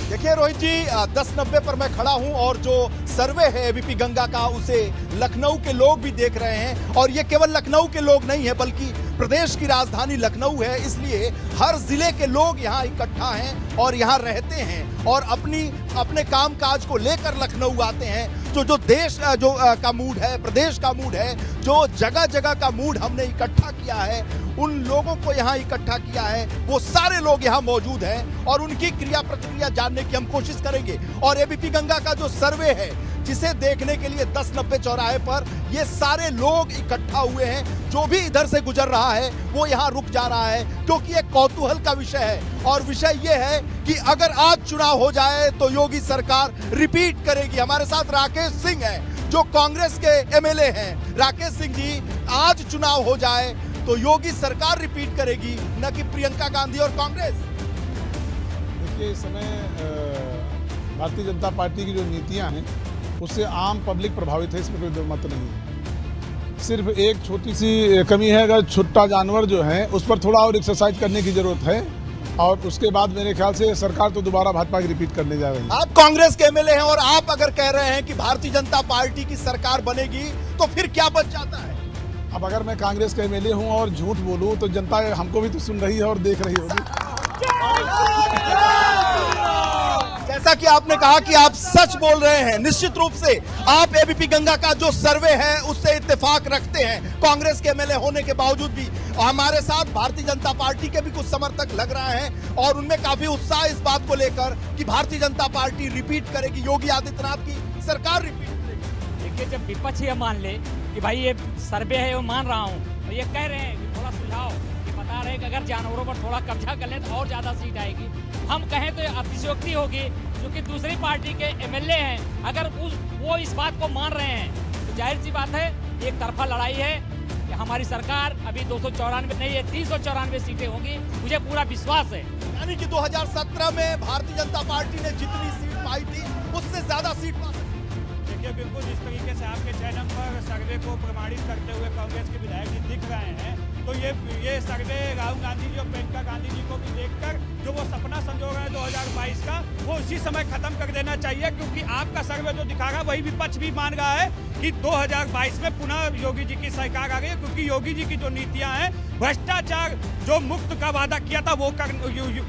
S8: देखिए रोहित जी, 1090 पर मैं खड़ा हूं और जो सर्वे है एबीपी गंगा का उसे लखनऊ के लोग भी देख रहे हैं। और ये केवल लखनऊ के लोग नहीं है बल्कि प्रदेश की राजधानी लखनऊ है, इसलिए हर जिले के लोग यहाँ इकट्ठा हैं और यहाँ रहते हैं और अपने कामकाज को लेकर लखनऊ आते हैं। जो देश का मूड है, प्रदेश का मूड है, जो जगह जगह का मूड हमने इकट्ठा किया है, उन लोगों को यहाँ इकट्ठा किया है, वो सारे लोग यहाँ मौजूद हैं और उनकी क्रिया प्रतिक्रिया जानने की हम कोशिश करेंगे। और एबीपी गंगा का जो सर्वे है जिसे देखने के लिए 1090 चौराहे पर ये सारे लोग इकट्ठा हुए हैं, जो भी इधर से गुजर रहा है वो यहाँ रुक जा रहा है, क्योंकि एक कौतूहल का विषय है। और विषय ये है कि अगर आज चुनाव हो जाए तो योगी सरकार रिपीट करेगी। हमारे साथ राकेश सिंह हैं जो कांग्रेस के एमएलए हैं। राकेश सिंह जी, आज चुनाव हो जाए तो योगी सरकार रिपीट करेगी, न कि प्रियंका गांधी और कांग्रेस?
S9: देखिए, इस समय भारतीय जनता पार्टी की जो नीतियां हैं उससे आम पब्लिक प्रभावित है, इसमें कोई दो मत नहीं है। सिर्फ एक छोटी सी कमी है, अगर छुट्टा जानवर जो है उस पर थोड़ा और एक्सरसाइज करने की जरूरत है और उसके बाद मेरे ख्याल से सरकार तो दोबारा भाजपा की रिपीट करने जा रही है।
S8: आप कांग्रेस के एमएलए हैं और आप अगर कह रहे हैं कि भारतीय जनता पार्टी की सरकार बनेगी तो फिर क्या बच जाता है?
S9: अब अगर मैं कांग्रेस का एमएलए हूं और झूठ बोलूं तो जनता हमको भी तो सुन रही है और देख रही होगी।
S8: जैसा कि आपने कहा कि आप सच बोल रहे हैं, निश्चित रूप से आप एबीपी गंगा का जो सर्वे है उससे इत्तेफाक रखते हैं कांग्रेस के एमएलए होने के बावजूद भी। हमारे साथ भारतीय जनता पार्टी के भी कुछ समर्थक लग रहे हैं और उनमें काफी उत्साह इस बात को लेकर कि भारतीय जनता पार्टी रिपीट करेगी, योगी आदित्यनाथ की सरकार रिपीट करेगी।
S10: देखिए, जब विपक्ष ये मान ले कि भाई ये सर्वे है वो मान रहा हूँ, तो ये कह रहे हैं कि थोड़ा सुझाव, ये बता रहे हैं कि अगर जानवरों पर थोड़ा कब्जा कर लें तो और ज्यादा सीट आएगी। हम कहें तो अतिशयोक्ति होगी, क्योंकि दूसरी पार्टी के एमएलए हैं, अगर वो इस बात को मान रहे हैं तो जाहिर सी बात है एक तरफा लड़ाई है कि हमारी सरकार अभी 294 नहीं है 394 सीटें होंगी, मुझे पूरा विश्वास है।
S8: यानी कि 2017 में भारतीय जनता पार्टी ने जितनी सीट पाई थी उससे ज्यादा सीट पा सकती।
S11: देखिए, बिल्कुल जिस तरीके से आपके चैनल पर सर्वे को प्रमाणित करते हुए कांग्रेस के विधायक जी दिख रहे हैं, तो ये सर्वे राहुल गांधी जी और प्रियंका गांधी जी को भी देखकर जो वो सपना संजो रहे हैं 2022 का, वो उसी समय खत्म कर देना चाहिए, क्योंकि आपका सर्वे जो दिखा रहा है वही विपक्ष भी मान रहा है कि 2022 में पुनः योगी जी की सरकार आ गई है, क्योंकि योगी जी की जो नीतियां हैं भ्रष्टाचार जो मुक्त का वादा किया था वो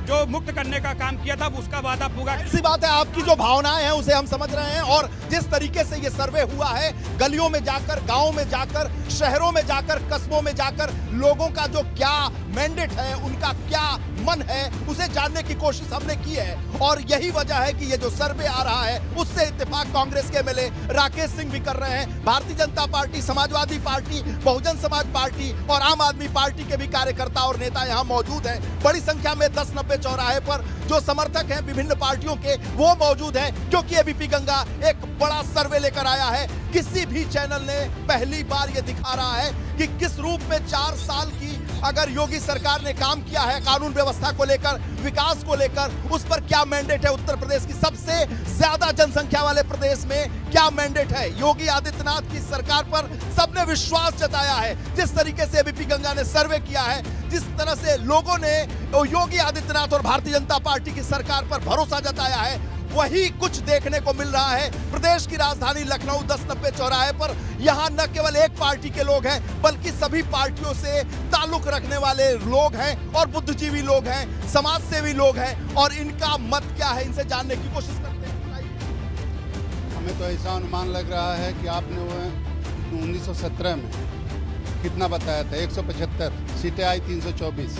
S11: जो मुक्त करने का काम किया था उसका वादा पूरा।
S8: ऐसी बात है, आपकी जो भावनाएं हैं उसे हम समझ रहे हैं और जिस तरीके से ये सर्वे हुआ है, गलियों में जाकर, गांवों में जाकर, शहरों में जाकर, कस्बों में जाकर लोगों का जो क्या मैंडेट है, उनका क्या मन है, उसे जानने की कोशिश हमने की है। और यही वजह है कि ये जो सर्वे आ रहा है उससे इत्तेफाक कांग्रेस के एमएलए राकेश सिंह भी कर रहे हैं। Bharatiya Janata party, Samajwadi party, Bahujan Samaj party और आम आदमी पार्टी के भी कार्यकर्ता और नेता यहां मौजूद हैं। बड़ी संख्या में 10-90 चौराहे पर जो समर्थक हैं विभिन्न पार्टियों के, वो मौजूद हैं, क्योंकि एबीपी गंगा एक बड़ा सर्वे लेकर आया है। किसी भी चैनल ने पहली बार ये दिखा रहा है कि किस रूप में 4 साल की अगर योगी सरकार ने काम किया है कानून व्यवस्था को लेकर, विकास को लेकर, उस पर क्या मैंडेट है। उत्तर प्रदेश की सबसे ज्यादा जनसंख्या वाले प्रदेश में क्या मैंडेट है। योगी आदित्यनाथ की सरकार पर सबने विश्वास जताया है। जिस तरीके से एबीपी गंगा ने सर्वे किया है, जिस तरह से लोगों ने योगी आदित्यनाथ और भारतीय जनता पार्टी की सरकार पर भरोसा जताया है, वही कुछ देखने को मिल रहा है। प्रदेश की राजधानी लखनऊ 10-90 चौराहे पर यहां न केवल एक पार्टी के लोग हैं, बल्कि सभी पार्टियों से ताल्लुक रखने वाले लोग हैं और बुद्धिजीवी लोग हैं, समाज सेवी लोग हैं। और इनका मत क्या है, इनसे जानने की कोशिश करते हैं।
S12: हमें तो ऐसा अनुमान लग रहा है कि आपने वो 1917 में कितना बताया था, 175 सीटें आई, 324।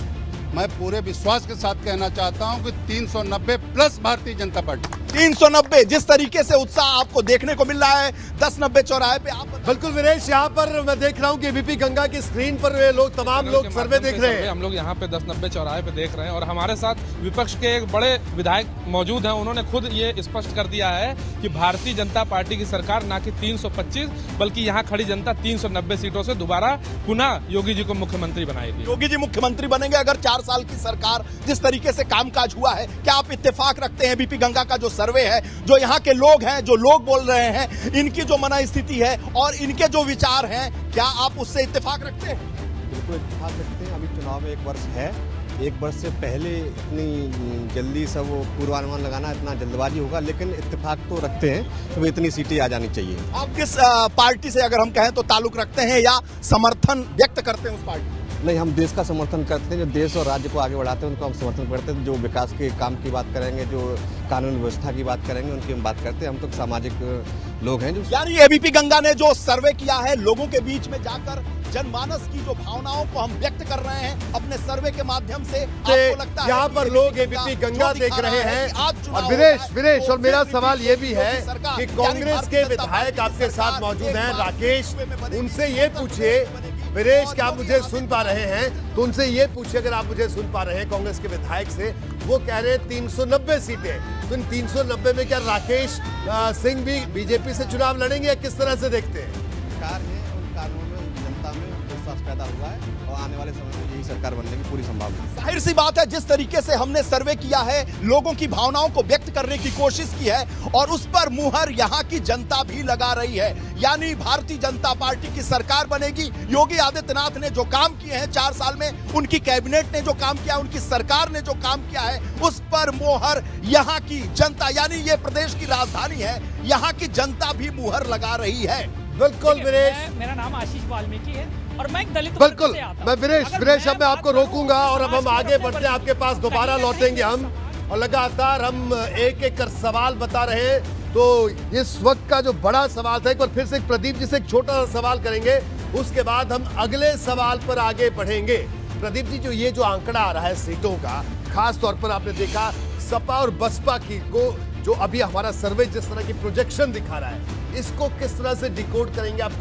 S12: मैं पूरे विश्वास के साथ कहना चाहता हूं कि 390 प्लस भारतीय जनता पार्टी।
S8: 390 जिस तरीके से उत्साह आपको देखने को मिल रहा है 10-90 चौराहे पे, आप
S1: बिल्कुल विनेश, यहाँ पर मैं देख रहा हूँ कि एबीपी गंगा की स्क्रीन पर वे लोग, तमाम लोग सर्वे देख रहे हैं।
S13: हम लोग यहाँ पे 10-90 चौराहे पे देख रहे हैं और हमारे साथ विपक्ष के एक बड़े विधायक मौजूद हैं। उन्होंने खुद ये स्पष्ट कर दिया है कि भारतीय जनता पार्टी की सरकार ना कि 325 बल्कि यहाँ खड़ी जनता 390 सीटों से दोबारा पुनः योगी जी को मुख्यमंत्री बनाएगी।
S8: योगी जी मुख्यमंत्री बनेंगे अगर 4 साल की सरकार जिस तरीके से कामकाज हुआ है। क्या आप इत्तेफाक रखते हैं एबीपी गंगा का जो सर्वे है, जो यहाँ के लोग हैं, जो लोग बोल रहे हैं, इनकी जो मना स्थिति है और इनके जो विचार हैं, क्या आप उससे इत्तेफाक रखते हैं?
S14: बिल्कुल इत्तेफाक रखते हैं। अभी चुनाव में 1 वर्ष है, 1 वर्ष से पहले इतनी जल्दी सब वो पूर्वानुमान लगाना इतना जल्दबाजी होगा, लेकिन इत्तेफाक तो रखते हैं तो इतनी सीटें आ जानी चाहिए।
S8: आप किस पार्टी से अगर हम कहें तो ताल्लुक रखते हैं या समर्थन व्यक्त करते हैं उस पार्टी?
S14: नहीं, हम देश का समर्थन करते हैं। जो देश और राज्य को आगे बढ़ाते हैं उनको हम समर्थन करते हैं। जो विकास के काम की बात करेंगे, जो कानून व्यवस्था की बात करेंगे, उनकी हम बात करते हैं। हम तो सामाजिक लोग हैं। जो
S8: यानी एबीपी गंगा ने जो सर्वे किया है, लोगों के बीच में जाकर जनमानस की जो भावनाओं को हम व्यक्त कर रहे हैं अपने सर्वे के माध्यम से। आपको लगता है
S1: यहाँ पर लोग एबीपी गंगा देख रहे हैं। और विनेश, और मेरा सवाल ये भी है कि कांग्रेस के विधायक आपके साथ मौजूद हैं, राकेश, उनसे ये पूछिए, विनेश क्या आप मुझे सुन पा रहे हैं? तो उनसे ये पूछिए, अगर आप मुझे सुन पा रहे हैं, कांग्रेस के विधायक से, वो कह रहे हैं 390 सीटें। तो इन 390 में क्या राकेश सिंह भी बीजेपी से चुनाव लड़ेंगे या किस तरह से देखते हैं?
S14: सरकार है, उन कानून में जनता में विश्वास पैदा हुआ है और आने वाले समय में यही सरकार बनने की पूरी संभावना है।
S8: जाहिर सी बात है, जिस तरीके से हमने सर्वे किया है, लोगों की भावनाओं को व्यक्त करने की कोशिश की है और उस पर मुहर यहाँ की जनता भी लगा रही है। यानी भारतीय जनता पार्टी की सरकार बनेगी। योगी आदित्यनाथ ने जो काम किए हैं 4 साल में, उनकी कैबिनेट ने जो काम किया, उनकी सरकार ने जो काम किया है, उस पर मुहर यहाँ की जनता, यानी ये प्रदेश की राजधानी है, यहाँ की जनता भी मुहर लगा रही है।
S1: बिल्कुल विनेश,
S10: मेरा नाम आशीष वाल्मीकि है और मैं एक दलित
S1: बिल्कुल, मैं विनेश अब मैं आपको रोकूंगा और अब हम आगे बढ़ते हैं, आपके पास दोबारा लौटेंगे हम और लगातार हम एक कर सवाल बता रहे हैं। तो इस वक्त का जो बड़ा सवाल था, एक बार फिर से प्रदीप जी से एक छोटा सा सवाल करेंगे, उसके बाद हम अगले सवाल पर आगे बढ़ेंगे। प्रदीप जी, जो आंकड़ा आ रहा है सीटों का, खास तौर पर आपने देखा सपा और बसपा की को, जो अभी हमारा सर्वे जिस तरह की प्रोजेक्शन दिखा रहा है, इसको किस तरह से डिकोड करेंगे आप?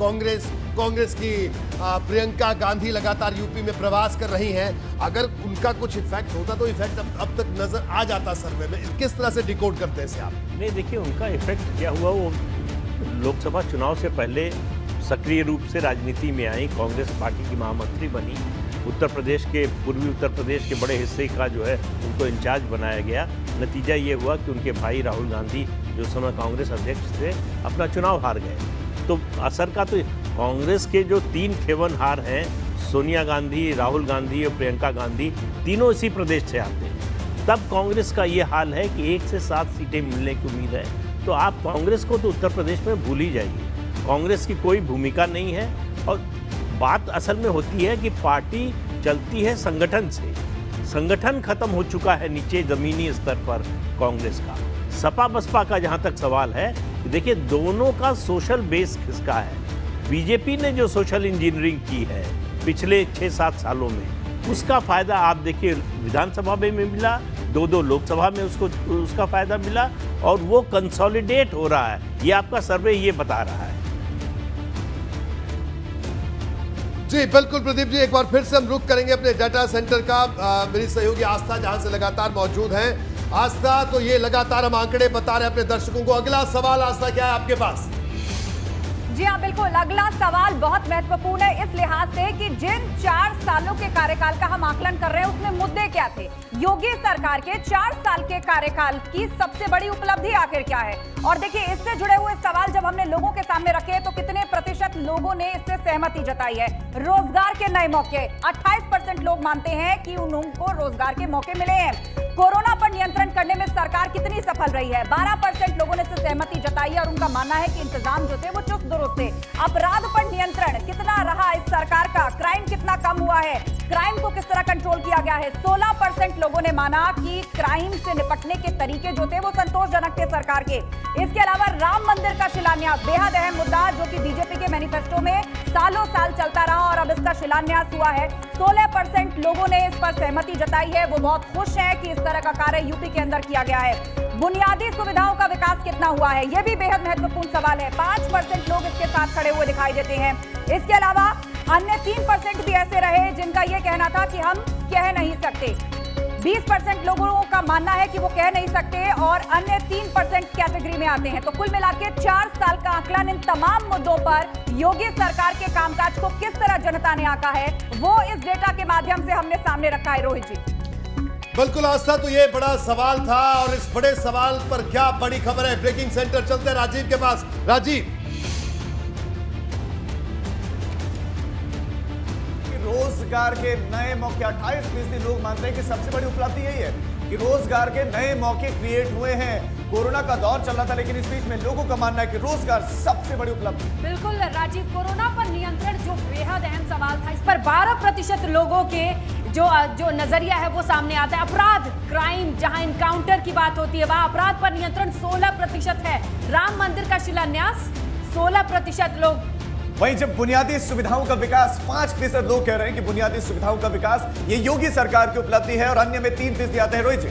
S1: कांग्रेस की प्रियंका गांधी लगातार यूपी में प्रवास कर रही हैं। अगर उनका कुछ इफेक्ट होता तो इफेक्ट अब तक नजर आ जाता सर्वे में। किस तरह से डिकोड करते हैं इसे आप?
S7: नहीं, देखिए उनका इफेक्ट क्या हुआ, वो लोकसभा चुनाव से पहले सक्रिय रूप से राजनीति में आई, कांग्रेस पार्टी की महामंत्री बनी, उत्तर प्रदेश के पूर्वी उत्तर प्रदेश के बड़े हिस्से का जो है उनको इंचार्ज बनाया गया। नतीजा ये हुआ कि उनके भाई राहुल गांधी जो समय कांग्रेस अध्यक्ष थे अपना चुनाव हार गए। तो असर का तो कांग्रेस के जो 3 खेवनहार हैं, सोनिया गांधी, राहुल गांधी और प्रियंका गांधी, तीनों इसी प्रदेश से आते हैं। तब कांग्रेस का ये हाल है कि 1 से 7 सीटें मिलने की उम्मीद है। तो आप कांग्रेस को तो उत्तर प्रदेश में भूल ही जाइए, कांग्रेस की कोई भूमिका नहीं है। और बात असल में होती है कि पार्टी चलती है संगठन से। संगठन खत्म हो चुका है नीचे जमीनी स्तर पर कांग्रेस का। सपा बसपा का जहां तक सवाल है, देखिए दोनों का सोशल बेस किसका है। बीजेपी ने जो सोशल इंजीनियरिंग की है पिछले 6-7 सालों में, उसका फायदा आप देखिए विधानसभा में मिला, 2 लोकसभा में उसका फायदा मिला, और वो कंसोलिडेट हो रहा है। ये आपका सर्वे ये बता रहा है।
S1: जी बिल्कुल प्रदीप जी, एक बार फिर से हम रुक करेंगे अपने डाटा सेंटर का। मेरी सहयोगी आस्था जहां से लगातार मौजूद है। आस्था, तो ये लगातार हम आंकड़े बता रहे हैं अपने दर्शकों को। अगला सवाल आस्था क्या है आपके पास?
S2: जी हाँ बिल्कुल, अगला सवाल बहुत महत्वपूर्ण है इस लिहाज से कि जिन 4 सालों के कार्यकाल का हम आकलन कर रहे हैं उसमें मुद्दे क्या थे। योगी सरकार के 4 साल के कार्यकाल की सबसे बड़ी उपलब्धि आखिर क्या है। और देखिए इससे जुड़े हुए सवाल जब हमने लोगों के सामने रखे तो कितने प्रतिशत लोगों ने इससे सहमति जताई है। रोजगार के नए मौके, 28% लोग मानते हैं कि उनको रोजगार के मौके मिले हैं। कोरोना पर नियंत्रण करने में सरकार कितनी सफल रही है, 12% लोगों ने इससे सहमति जताई है और उनका मानना है कि इंतजाम जो थे वो चुस्त दुरुस्त थे। अपराध पर नियंत्रण कितना रहा इस सरकार का, क्राइम कितना कम हुआ है, क्राइम को किस तरह कंट्रोल किया गया है। 16% लोगों ने माना कि क्राइम से निपटने के तरीके जो थे वो संतोषजनक थे सरकार के। इसके अलावा राम मंदिर का शिलान्यास, बेहद अहम मुद्दा जो कि बीजेपी के मैनिफेस्टो में सालों साल चलता रहा और अब इसका शिलान्यास हुआ है। 16% लोगों ने इस पर सहमति जताई है, वो बहुत खुश हैं कि इस तरह का कार्य यूपी के अंदर किया गया है। बुनियादी सुविधाओं का विकास कितना हुआ है, यह भी बेहद महत्वपूर्ण सवाल है। 5% लोग इसके साथ खड़े हुए दिखाई देते हैं। इसके अलावा अन्य 3% भी ऐसे रहे जिनका यह कहना था कि हम कह नहीं सकते। 20% लोगों का मानना है कि वो कह नहीं सकते और अन्य 3% कैटेगरी में आते हैं। तो कुल मिलाकर 4 साल का आकलन इन तमाम मुद्दों पर योगी सरकार के कामकाज को किस तरह जनता ने आंका है, वो इस डेटा के माध्यम से हमने सामने रखा है। रोहित जी
S1: बिल्कुल आस्था, तो ये बड़ा सवाल था और इस बड़े सवाल पर क्या बड़ी खबर है। ब्रेकिंग सेंटर चलते हैं राजीव के पास। राजीव,
S5: रोजगार के नए मौके, 28% लोग मानते हैं कि सबसे बड़ी उपलब्धि यही है कि रोजगार के नए मौके क्रिएट हुए हैं। कोरोना का दौर चल रहा था लेकिन इस बीच में लोगों का मानना है कि रोजगार सबसे बड़ी उपलब्धि।
S6: बिल्कुल राजीव, कोरोना पर नियंत्रण जो बेहद अहम सवाल था, इस पर 12% लोगों के जो नजरिया है वो सामने आता है। अपराध, क्राइम, जहां इनकाउंटर की बात होती है वहां अपराध पर नियंत्रण 16% है। राम मंदिर का शिलान्यास 16% लोग।
S5: वहीं जब बुनियादी सुविधाओं का विकास, 5% लोग कह रहे हैं कि बुनियादी सुविधाओं का विकास ये योगी सरकार की उपलब्धि है और अन्य में 3% आते हैं। रोहित जी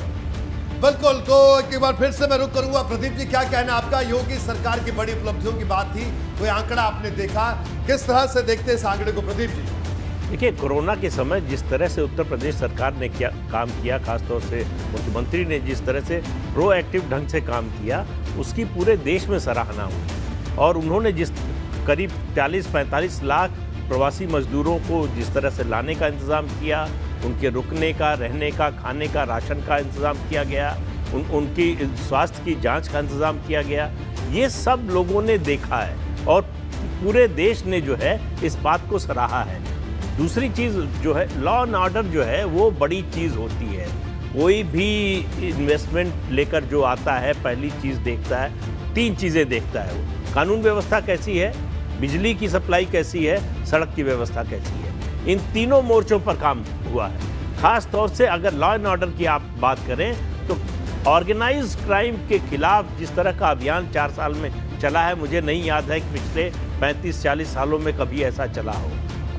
S1: बिल्कुल, तो एक बार फिर से मैं रुक करूंगा। प्रदीप जी, क्या कहना आपका? योगी सरकार की बड़ी उपलब्धियों की बात थी, कोई आंकड़ा आपने देखा, किस तरह से देखते हैं इस आंकड़े को प्रदीप जी?
S7: देखिए, कोरोना के समय जिस तरह से उत्तर प्रदेश सरकार ने काम किया, खासतौर से मुख्यमंत्री ने जिस तरह से प्रोएक्टिव ढंग से काम किया, उसकी पूरे देश में सराहना हुई। और उन्होंने जिस करीब 40-45 लाख प्रवासी मजदूरों को जिस तरह से लाने का इंतज़ाम किया, उनके रुकने का, रहने का, खाने का, राशन का इंतज़ाम किया गया, उनकी स्वास्थ्य की जांच का इंतज़ाम किया गया, ये सब लोगों ने देखा है और पूरे देश ने जो है इस बात को सराहा है। दूसरी चीज़ जो है, लॉ एंड ऑर्डर जो है वो बड़ी चीज़ होती है। कोई भी इन्वेस्टमेंट लेकर जो आता है, पहली चीज़ देखता है, 3 चीज़ें देखता है वो। कानून व्यवस्था कैसी है, बिजली की सप्लाई कैसी है, सड़क की व्यवस्था कैसी है। इन तीनों मोर्चों पर काम हुआ है। खास तौर से अगर लॉ एंड ऑर्डर की आप बात करें तो ऑर्गेनाइज्ड क्राइम के खिलाफ जिस तरह का अभियान 4 साल में चला है, मुझे नहीं याद है कि पिछले 35-40 सालों में कभी ऐसा चला हो।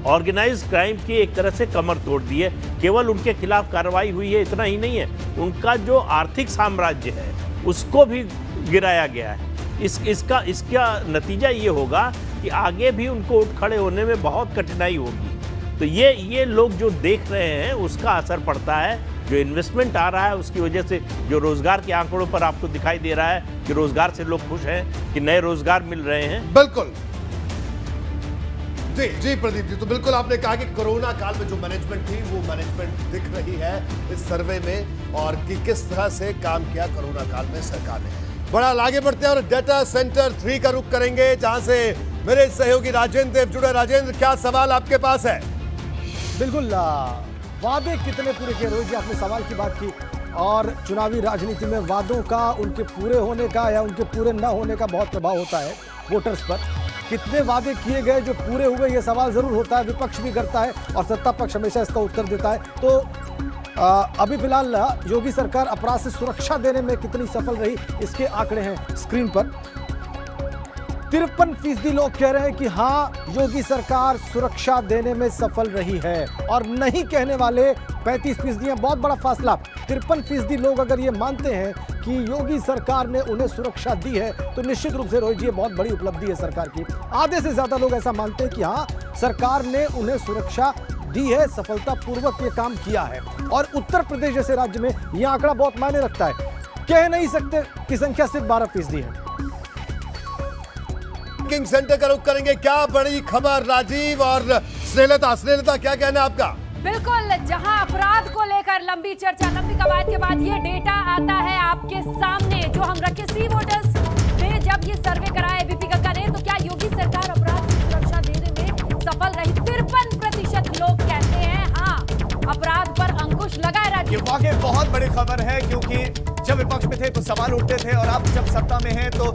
S7: ऑर्गेनाइज्ड क्राइम की एक तरह से कमर तोड़ दी है। केवल उनके खिलाफ कार्रवाई हुई है, इतना ही नहीं है, उनका जो आर्थिक साम्राज्य है उसको भी गिराया गया है। इसका नतीजा ये होगा कि आगे भी उनको उठ खड़े होने में बहुत कठिनाई होगी। तो ये लोग जो देख रहे हैं उसका असर पड़ता है। जो इन्वेस्टमेंट आ रहा है उसकी वजह से जो रोजगार के आंकड़ों पर आपको दिखाई दे रहा है कि रोजगार से लोग खुश हैं, कि नए रोजगार मिल रहे हैं।
S1: बिल्कुल जी प्रदीप जी, तो बिल्कुल आपने कहा कि कोरोना काल में जो मैनेजमेंट थी वो मैनेजमेंट दिख रही है इस सर्वे में, और कि किस तरह से काम किया कोरोना काल में सरकार ने। बड़ा आगे बढ़ते हैं और डाटा सेंटर 3 का रुख करेंगे, जहां से मेरे सहयोगी राजेंद्र देव जुड़े। राजेंद्र, क्या सवाल आपके पास है?
S4: बिल्कुल, वादे कितने पूरे किए? रोहित जी, आपने सवाल की बात की और चुनावी राजनीति में वादों का, उनके पूरे होने का या उनके पूरे न होने का बहुत प्रभाव होता है वोटर्स पर। कितने वादे किए गए जो पूरे हुए, ये सवाल जरूर होता है, विपक्ष भी करता है और सत्ता पक्ष हमेशा इसका उत्तर देता है। तो अभी फिलहाल योगी सरकार अपराध से सुरक्षा देने में कितनी सफल रही, इसके आंकड़े हैं स्क्रीन पर। 53% लोग कह रहे हैं कि हां, योगी सरकार सुरक्षा देने में सफल रही है, और नहीं कहने वाले 35% हैं। बहुत बड़ा फासला। 53% लोग अगर ये मानते हैं कि योगी सरकार ने उन्हें सुरक्षा दी है, तो निश्चित रूप से रोहित जी, ये बहुत बड़ी उपलब्धि है सरकार की। आधे से ज्यादा लोग ऐसा मानते हैं कि हां, सरकार ने उन्हें सुरक्षा दी है, सफलतापूर्वक ये काम किया है। और उत्तर प्रदेश जैसे राज्य में यह आंकड़ा बहुत मायने रखता है। कह नहीं सकते कि संख्या सिर्फ 12% है।
S1: किंग सेंटर का रुख करेंगे। क्या बड़ी खबर राजीव और स्नेहलता, क्या कहना है आपका?
S6: बिल्कुल, जहां अपराध को लेकर लंबी चर्चा, लंबी कवायद के बाद ये डेटा आता है आपके सामने जो हम रखे। सी वोटर्स ने जब ये सर्वे कराया एबीपी गंगा ने, तो क्या योगी सरकार अपराध की सुरक्षा देने में सफल रही? 53% लोग कहते हैं हाँ, अपराध पर अंकुश लगा है।
S5: ये वाकई बहुत बड़ी खबर है, क्योंकि जब विपक्ष में थे तो सवाल उठते थे, और अब जब सत्ता में है तो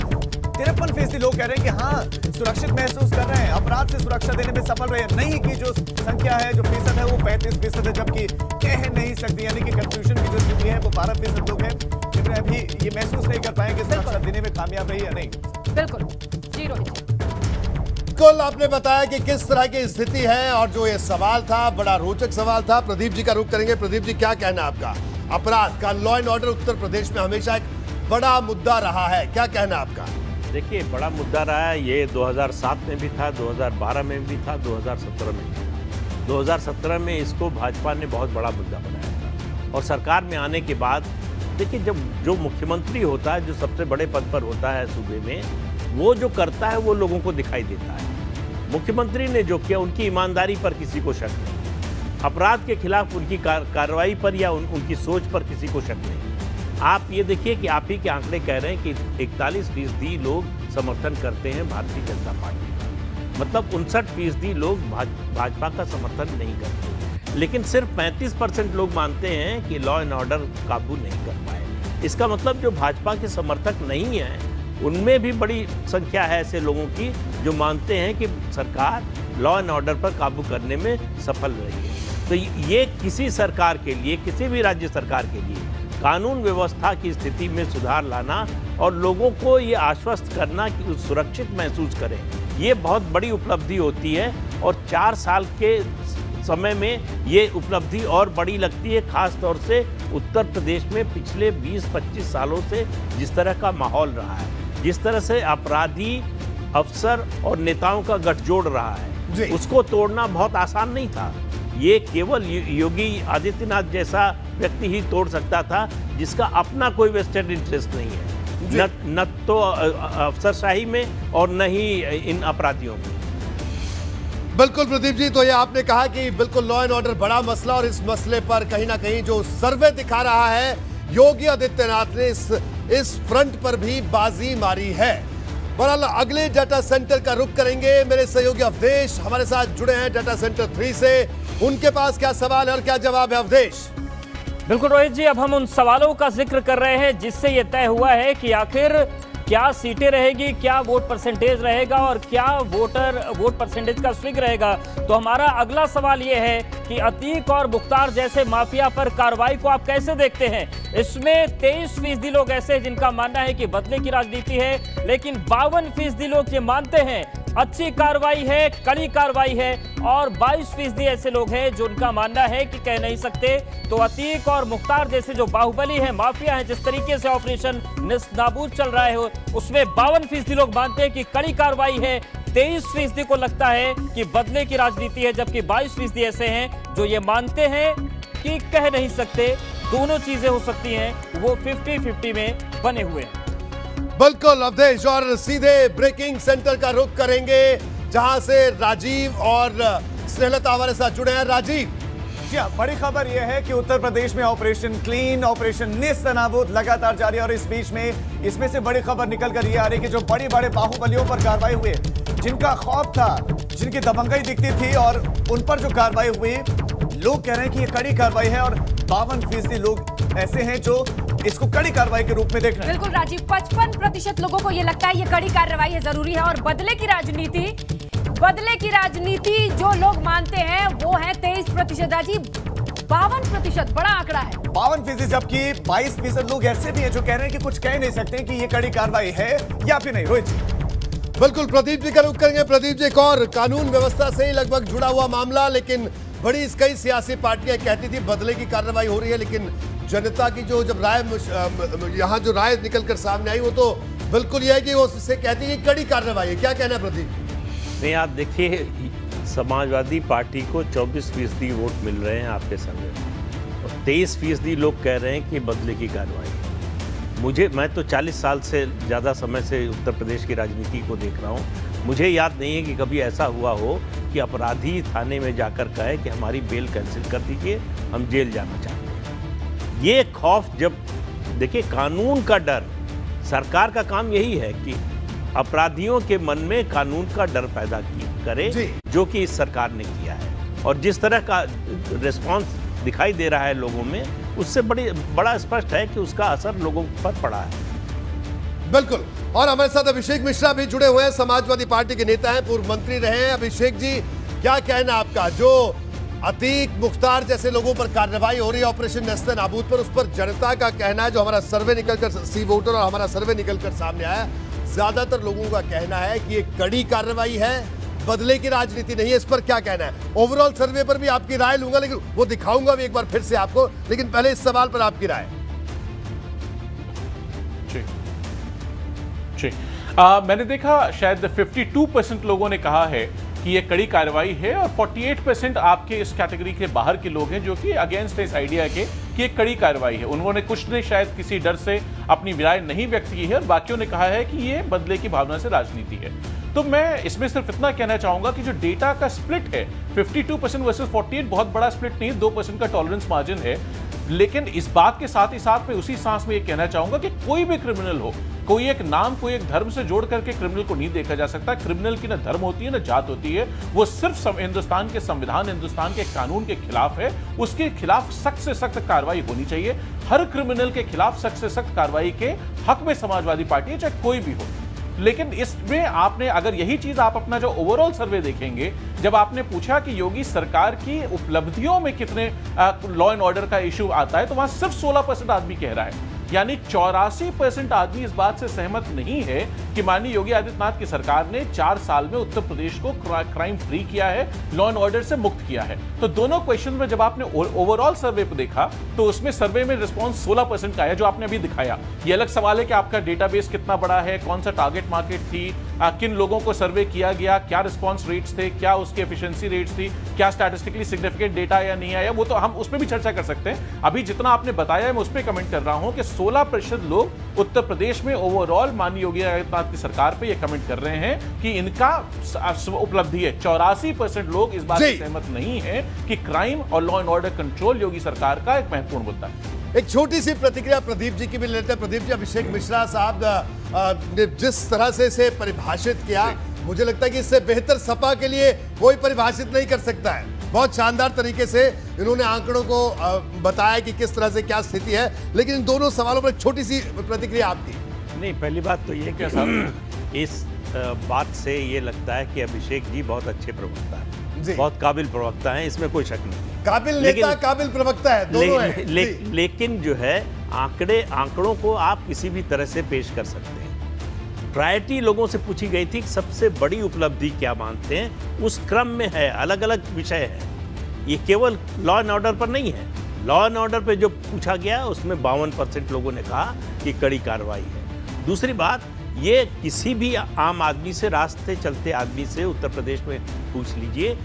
S5: 53% लोग कह रहे हैं कि हाँ, सुरक्षित महसूस कर रहे हैं, अपराध से सुरक्षा देने में सफल रहे। नहीं कि जो संख्या है, जो फीसद है, वो 35% है, जबकि कह नहीं सकती, यानी कि कंफ्यूजन की जो स्थिति है वो 12% लोग हैं, लेकिन अभी ये महसूस नहीं कर पाएंगे सुरक्षा देने में कामयाब रही या नहीं।
S6: बिल्कुल जी रोहित।
S1: बिल्कुल, आपने बताया कि किस तरह की स्थिति है, और जो ये सवाल था, बड़ा रोचक सवाल था। प्रदीप जी का रुख करेंगे। प्रदीप जी, क्या कहना आपका? अपराध का, law and order Uttar Pradesh में हमेशा एक बड़ा मुद्दा रहा है, क्या कहना आपका?
S7: देखिए, बड़ा मुद्दा रहा है। ये 2007 में भी था, 2012 में भी था, 2017 में भी था। 2017 में इसको भाजपा ने बहुत बड़ा मुद्दा बनाया था, और सरकार में आने के बाद देखिए, जब जो मुख्यमंत्री होता है, जो सबसे बड़े पद पर होता है सूबे में, वो जो करता है वो लोगों को दिखाई देता है। मुख्यमंत्री ने जो किया, उनकी ईमानदारी पर किसी को शक नहीं, अपराध के खिलाफ उनकी कार्रवाई पर या उनकी सोच पर किसी को शक नहीं। आप ये देखिए कि आप ही के आंकड़े कह रहे हैं कि 41% लोग समर्थन करते हैं भारतीय जनता पार्टी का, मतलब 59% लोग भाजपा का समर्थन नहीं करते, लेकिन सिर्फ 35% लोग मानते हैं कि लॉ एंड ऑर्डर काबू नहीं कर पाए। इसका मतलब जो भाजपा के समर्थक नहीं हैं, उनमें भी बड़ी संख्या है ऐसे लोगों की जो मानते हैं कि सरकार लॉ एंड ऑर्डर पर काबू करने में सफल रही है। तो ये किसी सरकार के लिए, किसी भी राज्य सरकार के लिए कानून व्यवस्था की स्थिति में सुधार लाना और लोगों को ये आश्वस्त करना कि वो सुरक्षित महसूस करें, ये बहुत बड़ी उपलब्धि होती है। और 4 साल के समय में ये उपलब्धि और बड़ी लगती है, खास तौर से उत्तर प्रदेश में पिछले 20-25 सालों से जिस तरह का माहौल रहा है, जिस तरह से अपराधी अफसर और नेताओं का गठजोड़ रहा है, उसको तोड़ना बहुत आसान नहीं था। ये केवल योगी आदित्यनाथ जैसा व्यक्ति ही तोड़ सकता था, जिसका अपना कोई वेस्टेड इंटरेस्ट नहीं है, न तो अफसरशाही में और न ही इन अपराधियों में।
S1: बिल्कुल प्रदीप जी, तो ये आपने कहा कि बिल्कुल लॉ एंड ऑर्डर बड़ा मसला, और इस मसले पर कहीं ना कहीं जो सर्वे दिखा रहा है, योगी आदित्यनाथ ने इस फ्रंट पर भी बाजी मारी है। बहरहाल अगले डाटा सेंटर का रुख करेंगे। मेरे सहयोगी अवधेश हमारे साथ जुड़े हैं डाटा सेंटर 3 से। उनके पास क्या सवाल है और क्या जवाब है, अवधेश?
S3: बिल्कुल रोहित जी, अब हम उन सवालों का जिक्र कर रहे हैं जिससे यह तय हुआ है कि आखिर क्या सीटें रहेगी, क्या वोट परसेंटेज रहेगा और क्या वोट परसेंटेज का स्विंग रहेगा। तो हमारा अगला सवाल यह है कि अतीक और मुख्तार जैसे माफिया पर कार्रवाई को आप कैसे देखते हैं? इसमें 23% लोग ऐसे हैं जिनका मानना है कि बदले की राजनीति है, लेकिन 52% लोग ये मानते हैं अच्छी कार्रवाई है, कड़ी कार्रवाई है, और 22% ऐसे लोग हैं जो उनका मानना है कि कह नहीं सकते। तो अतीक और मुख्तार जैसे जो बाहुबली हैं, माफिया हैं, जिस तरीके से ऑपरेशन नाबूद चल रहा है, उसमें 52% लोग मानते हैं कि कड़ी कार्रवाई है, 23% को लगता है कि बदले की राजनीति है, जबकि 22% ऐसे हैं जो ये मानते हैं कि कह नहीं सकते। दोनों चीजें हो सकती हैं, वो 50-50 में बने हुए हैं।
S1: बिल्कुल अवधेश, और सीधे ब्रेकिंग सेंटर का रुख करेंगे जहां से राजीव और स्नेहलता हमारे साथ जुड़े हैं। राजीव,
S5: क्या बड़ी खबर यह है कि उत्तर प्रदेश में ऑपरेशन क्लीन, ऑपरेशन नेस्तनाबूद लगातार जारी है, और इस बीच में इसमें से बड़ी खबर निकल कर ये आ रही है कि जो बड़े बाहुबलियों पर कार्रवाई हुई, जिनका खौफ था, जिनकी दबंगई दिखती थी, और उन पर जो कार्रवाई हुई, लोग कह रहे हैं कि ये कड़ी कार्रवाई है। और 52% लोग ऐसे हैं जो इसको कड़ी कार्रवाई के रूप में देख रहे हैं।
S6: बिल्कुल राजीव, 55% लोगों को ये लगता है ये कड़ी कार्रवाई है, जरूरी है। और बदले की राजनीति जो लोग मानते हैं वो है 23%। राजीव, 52% बड़ा आंकड़ा है।
S5: 52%, जबकि 22% लोग ऐसे भी हैं जो कह रहे हैं कि कुछ कह नहीं सकते कि ये कड़ी कार्रवाई है या फिर नहीं। रोहित जी।
S1: बिल्कुल, प्रदीप जी का रुख करेंगे। प्रदीप जी, एक और कानून व्यवस्था से ही लगभग जुड़ा हुआ मामला, लेकिन बड़ी कई सियासी पार्टियां कहती थी बदले की कार्रवाई हो रही है, लेकिन जनता की जो जब राय यहाँ जो राय निकल कर सामने आई वो तो बिल्कुल यह है कि वो उससे कहती है कि कड़ी कार्रवाई है। क्या कहना है प्रदीप?
S7: नहीं, आप देखिए, समाजवादी पार्टी को 24% वोट मिल रहे हैं आपके सर्वे में, और 23% लोग कह रहे हैं कि बदले की कार्रवाई है। मैं तो 40 साल से ज़्यादा समय से उत्तर प्रदेश की राजनीति को देख रहा हूँ। मुझे याद नहीं है कि कभी ऐसा हुआ हो कि अपराधी थाने में जाकर कहे कि हमारी बेल कैंसिल कर दीजिए, हम जेल जाना चाहते हैं। ये खौफ, जब देखिए कानून का डर, सरकार का काम यही है कि अपराधियों के मन में कानून का डर पैदा करे, जो कि इस सरकार ने किया है। और जिस तरह का रिस्पांस दिखाई दे रहा है लोगों में, उससे बड़ा स्पष्ट है कि उसका असर लोगों पर पड़ा है।
S1: बिल्कुल। और हमारे साथ अभिषेक मिश्रा भी जुड़े हुए हैं, समाजवादी पार्टी के नेता हैं, पूर्व मंत्री रहे हैं। अभिषेक जी, क्या कहना आपका? जो अतीक मुख्तार जैसे लोगों पर कार्रवाई हो रही है ऑपरेशन नेस्ते नाबूद पर, उस पर जनता का कहना है, जो हमारा सर्वे निकलकर सी वोटर और हमारा सर्वे निकलकर सामने आया, ज्यादातर लोगों का कहना है कि ये कड़ी कार्रवाई है, बदले की राजनीति नहीं है। इस पर क्या कहना है? ओवरऑल सर्वे पर भी आपकी राय लूंगा, लेकिन वो दिखाऊंगा भी एक बार फिर से आपको, लेकिन पहले इस सवाल पर आपकी राय।
S15: मैंने देखा शायद 52% लोगों ने कहा है कि ये कड़ी कार्रवाई है, और 48% आपके इस कैटेगरी के बाहर के लोग हैं जो कि अगेंस्ट इस आइडिया के कि ये कड़ी कार्रवाई है। उन्होंने कुछ ने शायद किसी डर से अपनी राय नहीं व्यक्त की है, और बाकियों ने कहा है कि ये बदले की भावना से राजनीति है। तो मैं इसमें सिर्फ इतना कहना चाहूंगा कि जो डेटा का स्प्लिट है 52% वर्सेस 48, बहुत बड़ा स्प्लिट नहीं, 2% का टॉलरेंस मार्जिन है। लेकिन इस बात के साथ ही साथ मैं उसी सांस में ये कहना चाहूंगा कि कोई भी क्रिमिनल हो, कोई एक नाम, कोई एक धर्म से जोड़ करके क्रिमिनल को नहीं देखा जा सकता। क्रिमिनल की ना धर्म होती है ना जात होती है, वो सिर्फ हिंदुस्तान के संविधान, हिंदुस्तान के कानून के खिलाफ है। उसके खिलाफ सख्त से सख्त कार्रवाई होनी चाहिए। हर क्रिमिनल के खिलाफ सख्त से सख्त कार्रवाई के हक में समाजवादी पार्टी है, चाहे कोई भी हो। लेकिन इसमें आपने, अगर यही चीज आप अपना जो ओवरऑल सर्वे देखेंगे, जब आपने पूछा कि योगी सरकार की उपलब्धियों में कितने लॉ एंड ऑर्डर का इश्यू आता है, तो वहां सिर्फ 16% आदमी कह रहा है। यानी 84% आदमी इस बात से सहमत नहीं है कि माननीय योगी आदित्यनाथ की सरकार ने 4 साल में उत्तर प्रदेश को क्राइम फ्री किया है, लॉ एंड ऑर्डर से मुक्त किया है। तो दोनों क्वेश्चन में जब आपने ओवरऑल सर्वे को देखा, तो उसमें सर्वे में रिस्पांस 16% का है, जो आपने अभी दिखाया। ये अलग सवाल है कि आपका डेटाबेस कितना बड़ा है, कौन सा टारगेट मार्केट थी, किन लोगों को सर्वे किया गया, क्या रिस्पांस रेट्स थे, क्या उसकी एफिशिएंसी रेट्स थी, क्या स्टैटिस्टिकली सिग्निफिकेंट डेटा या नहीं आया, वो तो हम उसमें भी चर्चा कर सकते हैं। अभी जितना आपने बताया है मैं उस पर कमेंट कर रहा हूं कि 16% लोग उत्तर प्रदेश में ओवरऑल माननीय योगी आदित्यनाथ की सरकार पे ये कमेंट कर रहे हैं कि इनका उपलब्धि है। 84% लोग इस बात से सहमत नहीं है कि क्राइम और लॉ एंड ऑर्डर कंट्रोल योगी सरकार का एक महत्वपूर्ण मुद्दा है।
S1: एक छोटी सी प्रतिक्रिया प्रदीप जी की भी लेते हैं। प्रदीप जी, अभिषेक मिश्रा साहब ने जिस तरह से इसे परिभाषित किया, मुझे लगता है कि इससे बेहतर सपा के लिए कोई परिभाषित नहीं कर सकता है। बहुत शानदार तरीके से इन्होंने आंकड़ों को बताया कि किस तरह से क्या स्थिति है, लेकिन इन दोनों सवालों पर एक छोटी सी प्रतिक्रिया आपकी।
S7: नहीं, पहली बात तो ये कि इस बात से ये लगता है कि अभिषेक जी बहुत अच्छे प्रवक्ता हैं, बहुत काबिल प्रवक्ता हैं, इसमें कोई शक नहीं।
S1: काबिल नेता, काबिल प्रवक्ता है, दोनों हैं।
S7: लेकिन जो है आंकड़ों को आप किसी भी तरह से पेश कर सकते हैं। प्रायोरिटी लोगों से पूछी गई थी कि सबसे बड़ी उपलब्धि क्या मानते हैं, उस क्रम में है, अलग अलग विषय है। ये केवल लॉ एंड ऑर्डर पर नहीं है। लॉ एंड ऑर्डर पर जो पूछा गया उसमें 52% लोगों ने कहा कि कड़ी कार्रवाई है। दूसरी बात, ये किसी भी आम आदमी से, रास्ते चलते आदमी से उत्तर प्रदेश में पूछ लीजिए,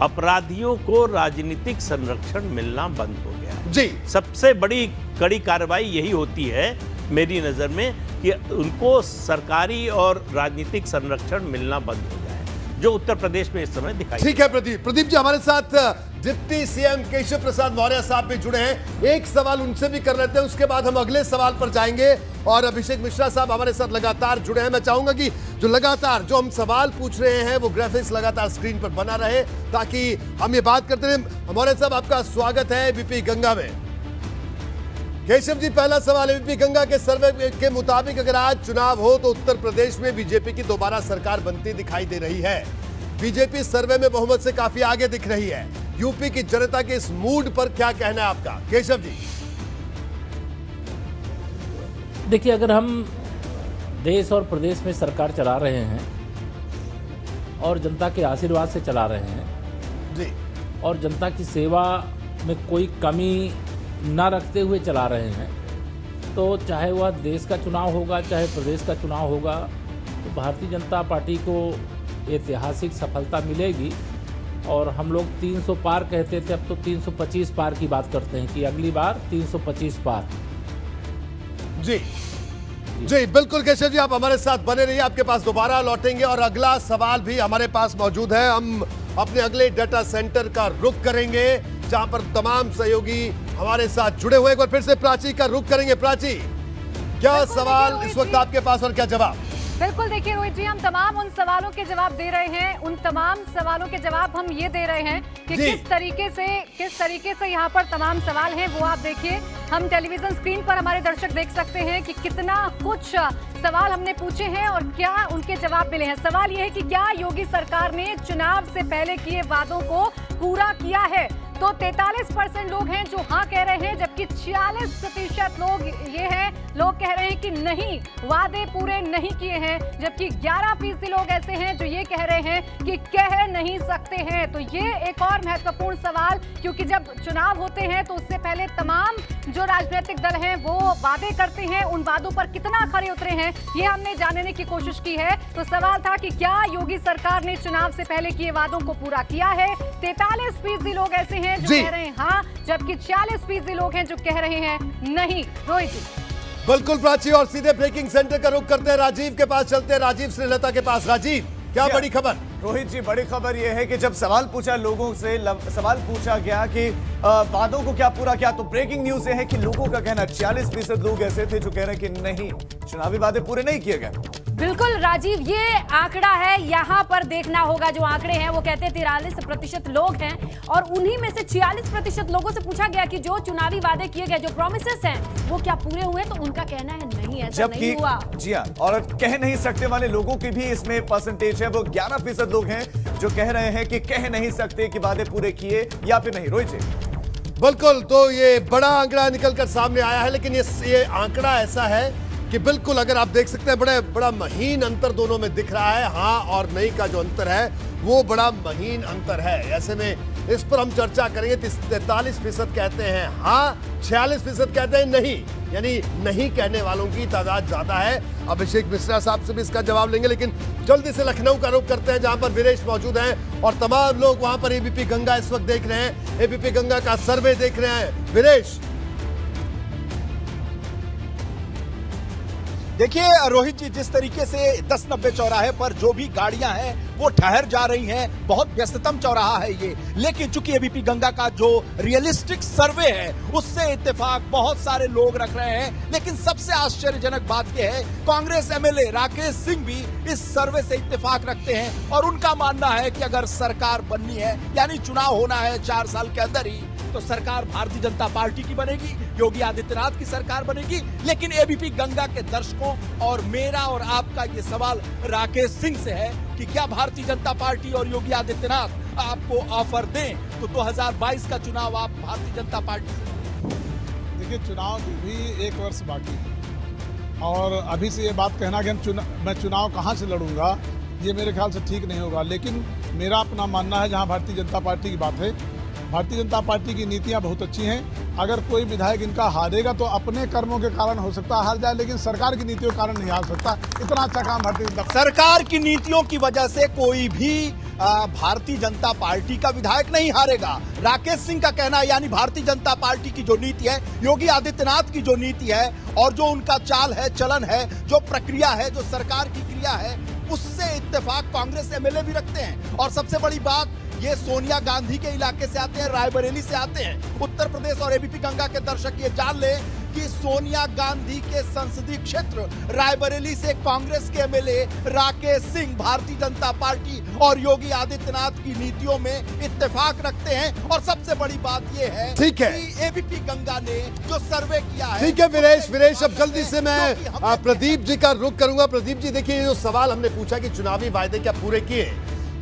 S7: अपराधियों को राजनीतिक संरक्षण मिलना बंद हो गया
S1: जी।
S7: सबसे बड़ी कड़ी कार्रवाई यही होती है मेरी नजर में कि उनको सरकारी और राजनीतिक संरक्षण मिलना बंद हो जाए, जो उत्तर प्रदेश में इस समय दिखाई।
S1: ठीक है प्रदीप जी, हमारे साथ डिप्टी सीएम केशव प्रसाद मौर्य साहब भी जुड़े हैं। एक सवाल उनसे भी कर लेते हैं, उसके बाद हम अगले सवाल पर जाएंगे। और अभिषेक मिश्रा साहब हमारे साथ लगातार जुड़े हैं। मैं चाहूंगा कि जो हम सवाल पूछ रहे हैं वो ग्राफिक्स लगातार स्क्रीन पर बना रहे, ताकि हम ये बात करते रहे। मौर्य साहब, आपका स्वागत है एबीपी गंगा में। केशव जी, पहला सवाल एबीपी गंगा के सर्वे के मुताबिक अगर आज चुनाव हो तो उत्तर प्रदेश में बीजेपी की दोबारा सरकार बनती दिखाई दे रही है। बीजेपी सर्वे में बहुमत से काफी आगे दिख रही है। यूपी की जनता के इस मूड पर क्या कहना है आपका, केशव जी?
S16: देखिए, अगर हम देश और प्रदेश में सरकार चला रहे हैं और जनता के आशीर्वाद से चला रहे हैं
S1: जी,
S16: और जनता की सेवा में कोई कमी ना रखते हुए चला रहे हैं, तो चाहे वह देश का चुनाव होगा चाहे प्रदेश का चुनाव होगा, तो भारतीय जनता पार्टी को ऐतिहासिक सफलता मिलेगी। और हम लोग 300 पार कहते थे, अब तो 325 पार की बात करते हैं कि अगली बार 325 पार।
S1: जी जी बिल्कुल केशव जी, आप हमारे साथ बने रहिए, आपके पास दोबारा लौटेंगे और अगला सवाल भी हमारे पास मौजूद है। हम अपने अगले डाटा सेंटर का रुख करेंगे जहां पर तमाम सहयोगी हमारे साथ जुड़े हुए। एक बार फिर से प्राची का रुख करेंगे। प्राची, क्या सवाल इस वक्त आपके पास और क्या जवाब?
S2: बिल्कुल, देखिए रोहित जी, हम तमाम उन सवालों के जवाब दे रहे हैं। उन तमाम सवालों के जवाब हम ये दे रहे हैं कि किस तरीके से यहाँ पर तमाम सवाल हैं वो आप देखिए। हम टेलीविजन स्क्रीन पर हमारे दर्शक देख सकते हैं कि कितना कुछ सवाल हमने पूछे हैं और क्या उनके जवाब मिले हैं। सवाल ये है कि क्या योगी सरकार ने चुनाव से पहले किए वादों को पूरा किया है? तो 43% लोग हैं जो हाँ कह रहे हैं, जबकि 46% लोग कह रहे हैं कि नहीं, वादे पूरे नहीं किए हैं। जबकि 11% लोग ऐसे हैं जो ये कह रहे हैं कि कह नहीं सकते हैं। तो ये एक और महत्वपूर्ण सवाल, क्योंकि जब चुनाव होते हैं तो उससे पहले तमाम जो राजनीतिक दल हैं वो वादे करते हैं, उन वादों पर कितना खरे उतरे हैं ये हमने जानने की कोशिश की है। तो सवाल था कि क्या योगी सरकार ने चुनाव से पहले किए वादों को पूरा किया है? 43% लोग ऐसे हैं जो कह रहे हैं हाँ, जबकि 46% लोग हैं जो कह रहे हैं नहीं। रोहित जी,
S1: बिल्कुल प्राची, और सीधे ब्रेकिंग सेंटर का रुख करते हैं, राजीव के पास चलते हैं, राजीव श्रीलता के पास। राजीव, क्या बड़ी खबर?
S5: रोहित जी, बड़ी खबर यह है कि जब सवाल पूछा लोगों से, सवाल पूछा गया कि वादों को क्या पूरा किया, तो ब्रेकिंग न्यूज ये है कि लोगों का कहना 40% लोग ऐसे थे जो कह रहे हैं कि नहीं, चुनावी वादे पूरे नहीं किए गए।
S6: बिल्कुल राजीव, ये आंकड़ा है, यहाँ पर देखना होगा। जो आंकड़े हैं वो कहते हैं 43% लोग हैं और उन्हीं में से 46% लोगों से पूछा गया कि जो चुनावी वादे किए गए, जो प्रोमिसेस हैं, वो क्या पूरे हुए? तो उनका कहना है नहीं, ऐसा नहीं हुआ।
S5: जी हाँ, और कह नहीं सकते वाले लोगों की भी इसमें परसेंटेज है, वो 11% लोग हैं जो कह रहे हैं कि कह नहीं सकते कि वादे पूरे किए या फिर नहीं। रोहित जी,
S1: बिल्कुल, तो ये बड़ा आंकड़ा निकलकर सामने आया है, लेकिन ये आंकड़ा ऐसा है कि बिल्कुल अगर आप देख सकते हैं बड़ा महीन अंतर दोनों में दिख रहा है। हाँ और नहीं का जो अंतर है वो बड़ा महीन अंतर है। ऐसे में इस पर हम चर्चा करेंगे। 43% कहते हैं हाँ, 46% कहते हैं नहीं, यानी नहीं कहने वालों की तादाद ज्यादा है। अभिषेक मिश्रा साहब से भी इसका जवाब लेंगे, लेकिन जल्दी से लखनऊ का रुख करते हैं जहां पर वीरेश मौजूद हैं और तमाम लोग वहां पर एबीपी गंगा इस वक्त देख रहे हैं, एबीपी गंगा का सर्वे देख रहे हैं। वीरेश,
S8: देखिए रोहित जी, जिस तरीके से 1090 चौराहे पर जो भी गाड़ियां हैं वो ठहर जा रही हैं, बहुत व्यस्ततम चौराहा है ये, लेकिन चूंकि एबीपी गंगा का जो रियलिस्टिक सर्वे है उससे इत्तेफाक बहुत सारे लोग रख रहे हैं। लेकिन सबसे आश्चर्यजनक बात यह है, कांग्रेस एमएलए राकेश सिंह भी इस सर्वे से इत्तेफाक रखते हैं और उनका मानना है कि अगर सरकार बननी है, यानी चुनाव होना है 4 साल के अंदर ही, तो सरकार भारतीय जनता पार्टी की बनेगी, योगी आदित्यनाथ की सरकार बनेगी। लेकिन एबीपी गंगा के दर्शकों और मेरा और आपका ये सवाल राकेश सिंह से है कि क्या भारतीय जनता पार्टी और योगी आदित्यनाथ आपको ऑफर दें तो 2022 का चुनाव आप भारतीय जनता पार्टी से?
S9: देखिए, चुनाव भी 1 वर्ष बाकी है और अभी से ये बात कहना कि मैं चुनाव कहाँ से लड़ूंगा, ये मेरे ख्याल से ठीक नहीं होगा। लेकिन मेरा अपना मानना है, जहाँ भारतीय जनता पार्टी की बात है, भारतीय जनता पार्टी की नीतियां बहुत अच्छी हैं। अगर कोई विधायक इनका हारेगा तो अपने कर्मों के कारण हो सकता है हार जाए, लेकिन सरकार की नीतियों के कारण नहीं हार सकता। इतना अच्छा काम भारतीय जनता
S8: सरकार की नीतियों की वजह से कोई भी भारतीय जनता पार्टी का विधायक नहीं हारेगा। राकेश सिंह का कहना है, यानी भारतीय जनता पार्टी की जो नीति है, योगी आदित्यनाथ की जो नीति है और जो उनका चाल है, चलन है, जो प्रक्रिया है, जो सरकार की क्रिया है, उससे इत्तेफाक कांग्रेस एमएलए भी रखते हैं। और सबसे बड़ी बात, ये सोनिया गांधी के इलाके से आते हैं, रायबरेली से आते हैं। उत्तर प्रदेश और एबीपी गंगा के दर्शक ये जान ले कि सोनिया गांधी के संसदीय क्षेत्र रायबरेली से कांग्रेस के एमएलए राकेश सिंह भारतीय जनता पार्टी और योगी आदित्यनाथ की नीतियों में इत्तेफाक रखते हैं। और सबसे बड़ी बात यह है
S1: ठीक है
S8: कि एबीपी गंगा ने जो सर्वे किया है।
S1: ठीक है वीरेश, अब जल्दी से मैं प्रदीप जी का रुख करूंगा। प्रदीप जी देखिए, जो सवाल हमने पूछा कि चुनावी वायदे क्या पूरे किए,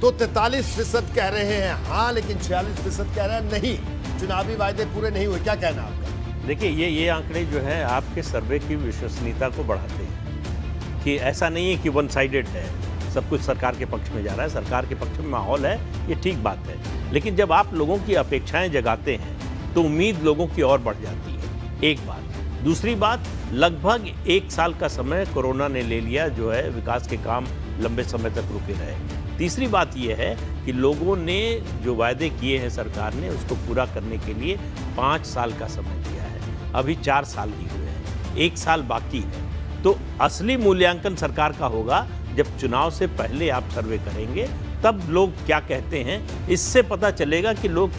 S1: तो 43% कह रहे हैं हाँ, लेकिन 46% कह रहे हैं नहीं, चुनावी वायदे पूरे नहीं हुए। क्या कहना आपका?
S7: देखिए, ये आंकड़े जो है आपके सर्वे की विश्वसनीयता को बढ़ाते हैं कि ऐसा नहीं है कि वन साइडेड है, सब कुछ सरकार के पक्ष में जा रहा है, सरकार के पक्ष में माहौल है, ये ठीक बात है। लेकिन जब आप लोगों की अपेक्षाएं जगाते हैं तो उम्मीद लोगों की और बढ़ जाती है, एक बात। दूसरी बात, लगभग 1 साल का समय कोरोना ने ले लिया, जो है विकास के काम लंबे समय तक रुके रहे। तीसरी बात यह है कि लोगों ने जो वायदे किए हैं सरकार ने, उसको पूरा करने के लिए 5 साल का समय दिया है, अभी 4 साल ही हुए हैं, 1 साल बाकी है। तो असली मूल्यांकन सरकार का होगा जब चुनाव से पहले आप सर्वे करेंगे, तब लोग क्या कहते हैं इससे पता चलेगा कि लोग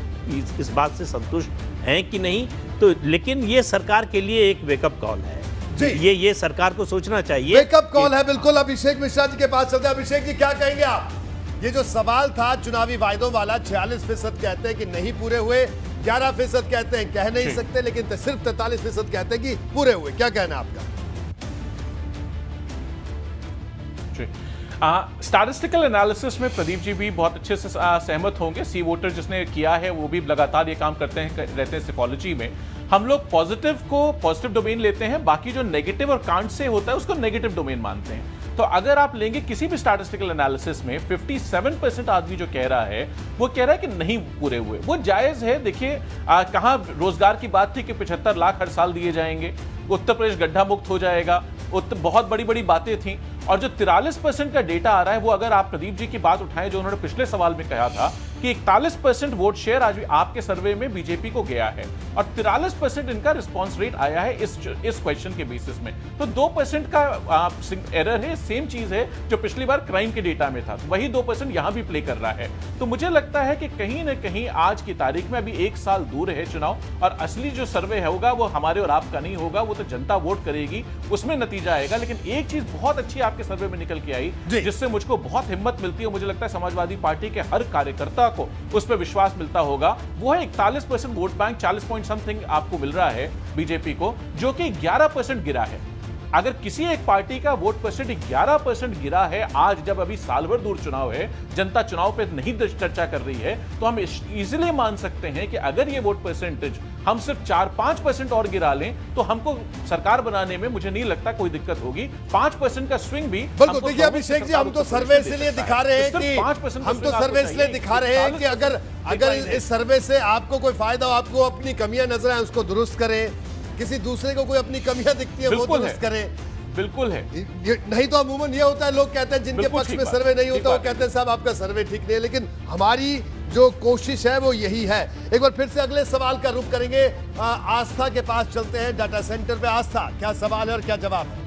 S7: इस बात से संतुष्ट हैं कि नहीं। तो लेकिन ये सरकार के लिए एक वेकअप कॉल है जी, ये सरकार को सोचना चाहिए।
S1: वेकअप कॉल है, बिल्कुल। अभिषेक मिश्रा जी के पास चलते हैं। अभिषेक जी, क्या कहेंगे आप? ये जो सवाल था चुनावी वायदों वाला, 46% कहते हैं कि नहीं पूरे हुए, 11% कहते हैं कह नहीं सकते, लेकिन सिर्फ 43% कहते हैं कि पूरे हुए। क्या कहना आपका?
S15: स्टैटिस्टिकल एनालिसिस में प्रदीप जी भी बहुत अच्छे से सहमत होंगे। सी वोटर जिसने किया है वो भी लगातार ये काम करते हैं रहते हैं सिकोलॉजी में। हम लोग पॉजिटिव को पॉजिटिव डोमेन लेते हैं, बाकी जो नेगेटिव और कांट से होता है उसको नेगेटिव डोमेन मानते हैं। तो अगर आप लेंगे किसी भी स्टैटिस्टिकल एनालिसिस में 57% आदमी जो कह रहा है वो कह रहा है कि नहीं पूरे हुए, वो जायज है। देखिए, कहां रोजगार की बात थी कि 75 लाख हर साल दिए जाएंगे, उत्तर प्रदेश गड्ढा मुक्त हो जाएगा, बहुत बड़ी बड़ी बातें थी। और जो 43% का डेटा आ रहा है, वो अगर आप प्रदीप जी की बात उठाएं जो उन्होंने पिछले सवाल में कहा था कि 41% वोट शेयर आज भी आपके सर्वे में बीजेपी को गया है और 43% इनका रिस्पांस रेट आया है इस क्वेश्चन के बेसिस में। तो 2% का एरर है, सेम चीज है जो पिछली बार क्राइम के डेटा में था, वही 2% यहां भी प्ले कर रहा है। तो मुझे लगता है कि कहीं ना कहीं आज की तारीख में अभी 1 साल दूर है चुनाव, और असली जो सर्वे होगा वो हमारे और आपका नहीं होगा, वो तो जनता वोट करेगी, उसमें नतीजा आएगा। लेकिन एक चीज बहुत अच्छी आपके सर्वे में निकल के आई, जिससे मुझको बहुत हिम्मत मिलती है, मुझे लगता है समाजवादी पार्टी के हर कार्यकर्ता को उस पर विश्वास मिलता होगा, वो है 41% वोट बैंक, 40 पॉइंट समथिंग आपको मिल रहा है बीजेपी को, जो कि 11% गिरा है। अगर किसी एक पार्टी का वोट परसेंट 11% गिरा है आज, जब अभी साल भर दूर चुनाव है, जनता चुनाव पे नहीं चर्चा कर रही है, तो हम इजीली मान सकते हैं कि अगर ये वोट परसेंटेज हम सिर्फ 4-5% और गिरा लें तो हमको सरकार बनाने में मुझे नहीं लगता कोई दिक्कत होगी। 5% का स्विंग भी
S1: बिल्कुल। देखिए अभिषेक जी, हम तो सर्वे इसलिए दिखा रहे हैं कि अगर इस सर्वे से आपको कोई फायदा हो, आपको अपनी कमियां नजर आए, उसको दुरुस्त करें, किसी दूसरे को कोई अपनी कमियां दिखती है वो दुरुस्त करें।
S15: बिल्कुल है,
S1: नहीं तो अमूमन ये होता है, लोग कहते हैं जिनके पक्ष में सर्वे नहीं होता वो कहते हैं साहब आपका सर्वे ठीक नहीं है। लेकिन हमारी जो कोशिश है वो यही है। एक बार फिर से अगले सवाल का रुख करेंगे, आस्था के पास चलते हैं, डाटा सेंटर पे। आस्था, क्या सवाल है और क्या जवाब है?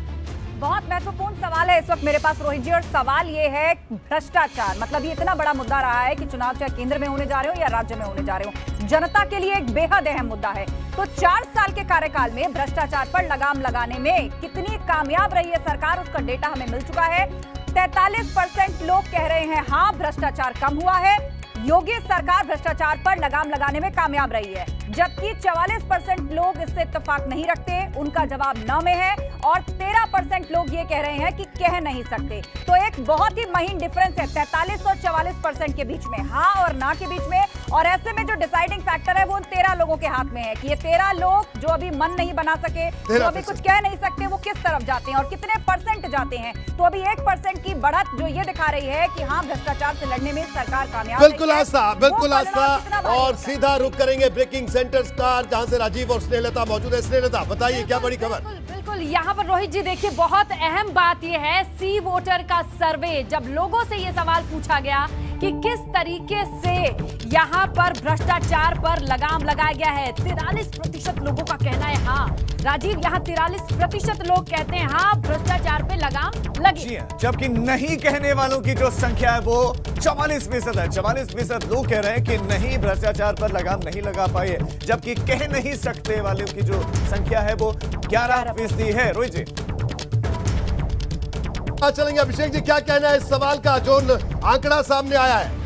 S2: बहुत महत्वपूर्ण सवाल है इस वक्त मेरे पास रोहित जी, और सवाल ये है भ्रष्टाचार। मतलब ये इतना बड़ा मुद्दा रहा है कि चुनाव चाहे केंद्र में होने जा रहे हो या राज्य में होने जा रहे हो, जनता के लिए एक बेहद अहम मुद्दा है। तो 4 साल के कार्यकाल में भ्रष्टाचार पर लगाम लगाने में कितनी कामयाब रही है सरकार, उसका डेटा हमें मिल चुका है। 43% लोग कह रहे हैं हाँ भ्रष्टाचार कम हुआ है, योगी सरकार भ्रष्टाचार पर लगाम लगाने में कामयाब रही है। जबकि 44% लोग इससे इत्तेफाक नहीं रखते, उनका जवाब न में है, और 13% लोग ये कह रहे हैं कि कह नहीं सकते। तो एक बहुत ही महीन डिफरेंस है 43 और 44% के बीच में, हाँ और ना के बीच में। और ऐसे में जो डिसाइडिंग फैक्टर है वो उन 13 लोगों के हाथ में है कि ये 13 लोग जो अभी मन नहीं बना सके, जो अभी कुछ कह नहीं सकते, वो किस तरफ जाते हैं और कितने परसेंट जाते हैं। तो अभी 1% की बढ़त जो ये दिखा रही है कि हाँ भ्रष्टाचार से लड़ने में सरकार कामयाब है।
S1: बिल्कुल आस्था, और सीधा रुख करेंगे ब्रेकिंग सेंटर्स का, जहां से राजीव और स्नेहलता मौजूद है। स्नेहलता, बताइए क्या बड़ी खबर?
S6: बिल्कुल, यहाँ पर रोहित जी देखिए, बहुत अहम बात यह है, सी वोटर का सर्वे, जब लोगों से ये सवाल पूछा गया कि किस तरीके से यहाँ पर भ्रष्टाचार पर लगाम लगाया गया है, 43% लोगों का कहना है हाँ राजीव, यहाँ 43% लोग कहते हैं हाँ भ्रष्टाचार पे लगाम लगी,
S5: जबकि नहीं कहने वालों की जो संख्या है वो 44% है। 44% लोग कह रहे हैं कि नहीं, भ्रष्टाचार पर लगाम नहीं लगा पाए, जबकि कह नहीं सकते वालों की जो संख्या है वो 11% है। रोहित जी
S1: चलेंगे, अभिषेक जी क्या कहना है इस सवाल का जो आंकड़ा सामने आया है?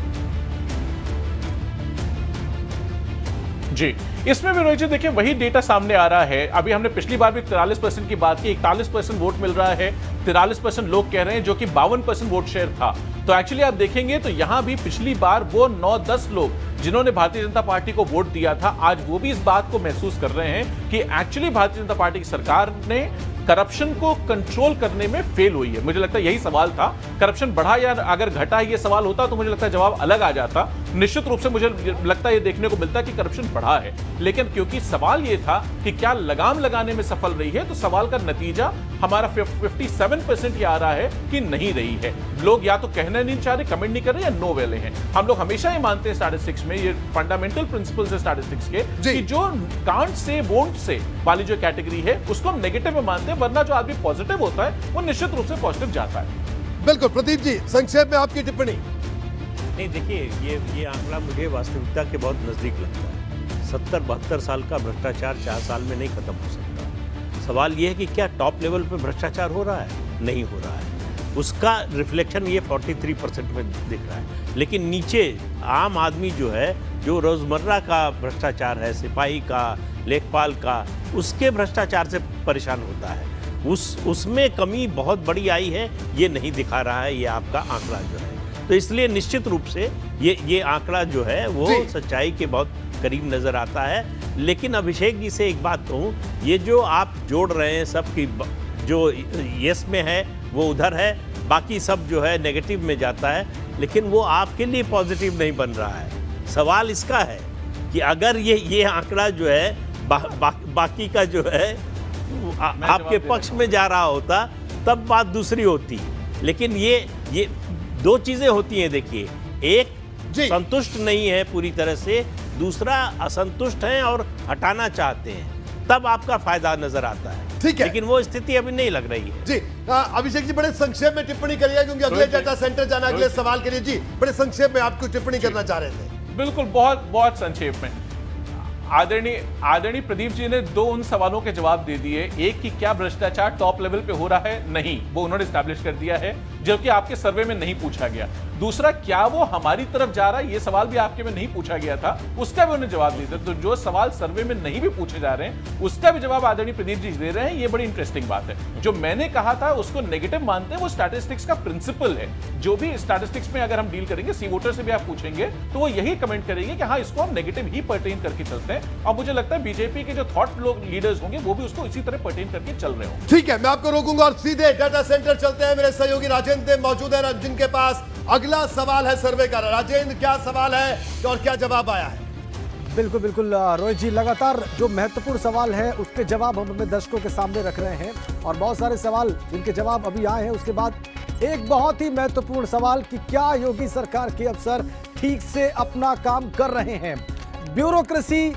S15: जी, इसमें भी रोहित जी देखिए वही डेटा सामने आ रहा है। अभी हमने पिछली बार भी 43% की बात की, 41% वोट मिल रहा है, 43% लोग कह रहे हैं, जो कि 52% वोट शेयर था। तो एक्चुअली आप देखेंगे तो यहां भी पिछली बार वो 9-10 लोग जिन्होंने भारतीय जनता पार्टी को वोट दिया था, आज वो भी इस बात को महसूस कर रहे हैं कि एक्चुअली भारतीय जनता पार्टी की सरकार ने करप्शन को कंट्रोल करने में फेल हुई है। मुझे लगता है यही सवाल था, करप्शन बढ़ा या अगर घटा ये सवाल होता तो मुझे लगता है जवाब अलग आ जाता। निश्चित रूप से मुझे लगता है ये देखने को मिलता है कि करप्शन बढ़ा है, लेकिन क्योंकि सवाल ये था कि क्या लगाम लगाने में सफल रही है, तो सवाल का नतीजा हमारा 57% ही आ रहा है कि नहीं रही है। लोग या तो कहना नहीं चाह रहे, कमेंट नहीं कर रहे, या नो वाले हैं। हम लोग हमेशा ये मानते हैं स्टैटिस्टिक्स में, ये फंडामेंटल प्रिंसिपल्स है स्टैटिस्टिक्स के, कि जो कांट से वोंट से वाली जो कैटेगरी है उसको हम नेगेटिव में मानते हैं, वरना जो आदमी पॉजिटिव होता है वो निश्चित रूप से पॉजिटिव जाता है।
S1: बिल्कुल, प्रदीप जी संक्षेप में आपकी टिप्पणी।
S7: नहीं देखिए, ये आंकड़ा मुझे वास्तविकता के बहुत नजदीक लगता है। 70-72 साल का भ्रष्टाचार 4 साल में नहीं खत्म हो सकता। सवाल ये है कि क्या टॉप लेवल पे भ्रष्टाचार हो रहा है? नहीं हो रहा है। उसका रिफ्लेक्शन ये 43% में दिख रहा है, लेकिन नीचे आम आदमी जो है, जो रोजमर्रा का भ्रष्टाचार है, सिपाही का, लेखपाल का, उसके भ्रष्टाचार से परेशान होता है। उसमें कमी बहुत बड़ी आई है, ये नहीं दिखा रहा है ये आपका आंकड़ा जो है। तो इसलिए निश्चित रूप से ये आंकड़ा जो है वो सच्चाई के बहुत करीब नजर आता है। लेकिन अभिषेक जी से एक बात कहूँ, ये जो आप जोड़ रहे हैं सब की, जो यस में है वो उधर है, बाकी सब जो है नेगेटिव में जाता है, लेकिन वो आपके लिए पॉजिटिव नहीं बन रहा है। सवाल इसका है कि अगर ये आंकड़ा जो है बाकी का जो है आपके पक्ष में जा रहा होता तब बात दूसरी होती। लेकिन ये दो चीजें होती हैं। देखिए, एक संतुष्ट नहीं है पूरी तरह से, दूसरा असंतुष्ट हैं और हटाना चाहते हैं, तब आपका फायदा नजर आता है।
S1: ठीक है,
S7: लेकिन वो स्थिति अभी नहीं लग रही है।
S1: जी अभिषेक जी बड़े संक्षेप में टिप्पणी करिए, क्योंकि अगले डाटा सेंटर जाना, अगले सवाल के लिए। जी बड़े संक्षेप में आपको टिप्पणी करना चाह रहे थे।
S15: बिल्कुल, बहुत संक्षेप में। आदरणीय प्रदीप जी ने 2 उन सवालों के जवाब दे दिए। एक कि क्या भ्रष्टाचार टॉप लेवल पे हो रहा है? नहीं, वो उन्होंने एस्टैब्लिश कर दिया है, जो कि आपके सर्वे में नहीं पूछा गया। दूसरा, क्या वो हमारी तरफ जा रहा है? ये सवाल भी आपके में नहीं पूछा गया था, उसका भी उन्होंने जवाब दिया। तो जो सवाल सर्वे में नहीं भी पूछे जा रहे हैं उसका भी जवाब आदरणीय प्रदीप जी दे रहे हैं। ये बड़ी इंटरेस्टिंग बात है। जो मैंने कहा था उसको नेगेटिव मानते हैं, वो स्टैटिस्टिक्स का प्रिंसिपल है। जो भी स्टैटिस्टिक्स में अगर हम डील करेंगे, सी वोटर से भी आप पूछेंगे तो वो यही कमेंट करेंगे कि हाँ, इसको हम नेगेटिव ही पर्टेन करके चलते हैं। और मुझे लगता है बीजेपी के जो थॉट लोग लीडर्स होंगे वो भी उसको इसी तरह पर्टेन करके चल रहे होंगे।
S1: ठीक है, मैं आपको रोकूंगा और सीधे डाटा सेंटर चलते हैं। मेरे सहयोगी राजेंद्र मौजूद है, जिनके पास अगला सवाल है सर्वे का। राजेंद्र, क्या सवाल है और क्या जवाब आया है?
S4: बिल्कुल रोहित जी, लगातार जो महत्वपूर्ण सवाल है उसके जवाब हम अपने दर्शकों के सामने रख रहे हैं, और बहुत सारे सवाल जिनके जवाब अभी आए हैं। उसके बाद एक बहुत ही महत्वपूर्ण सवाल कि क्या योगी सरकार के अफसर ठीक से अपना काम कर रहे हैं, ब्यूरोक्रेसी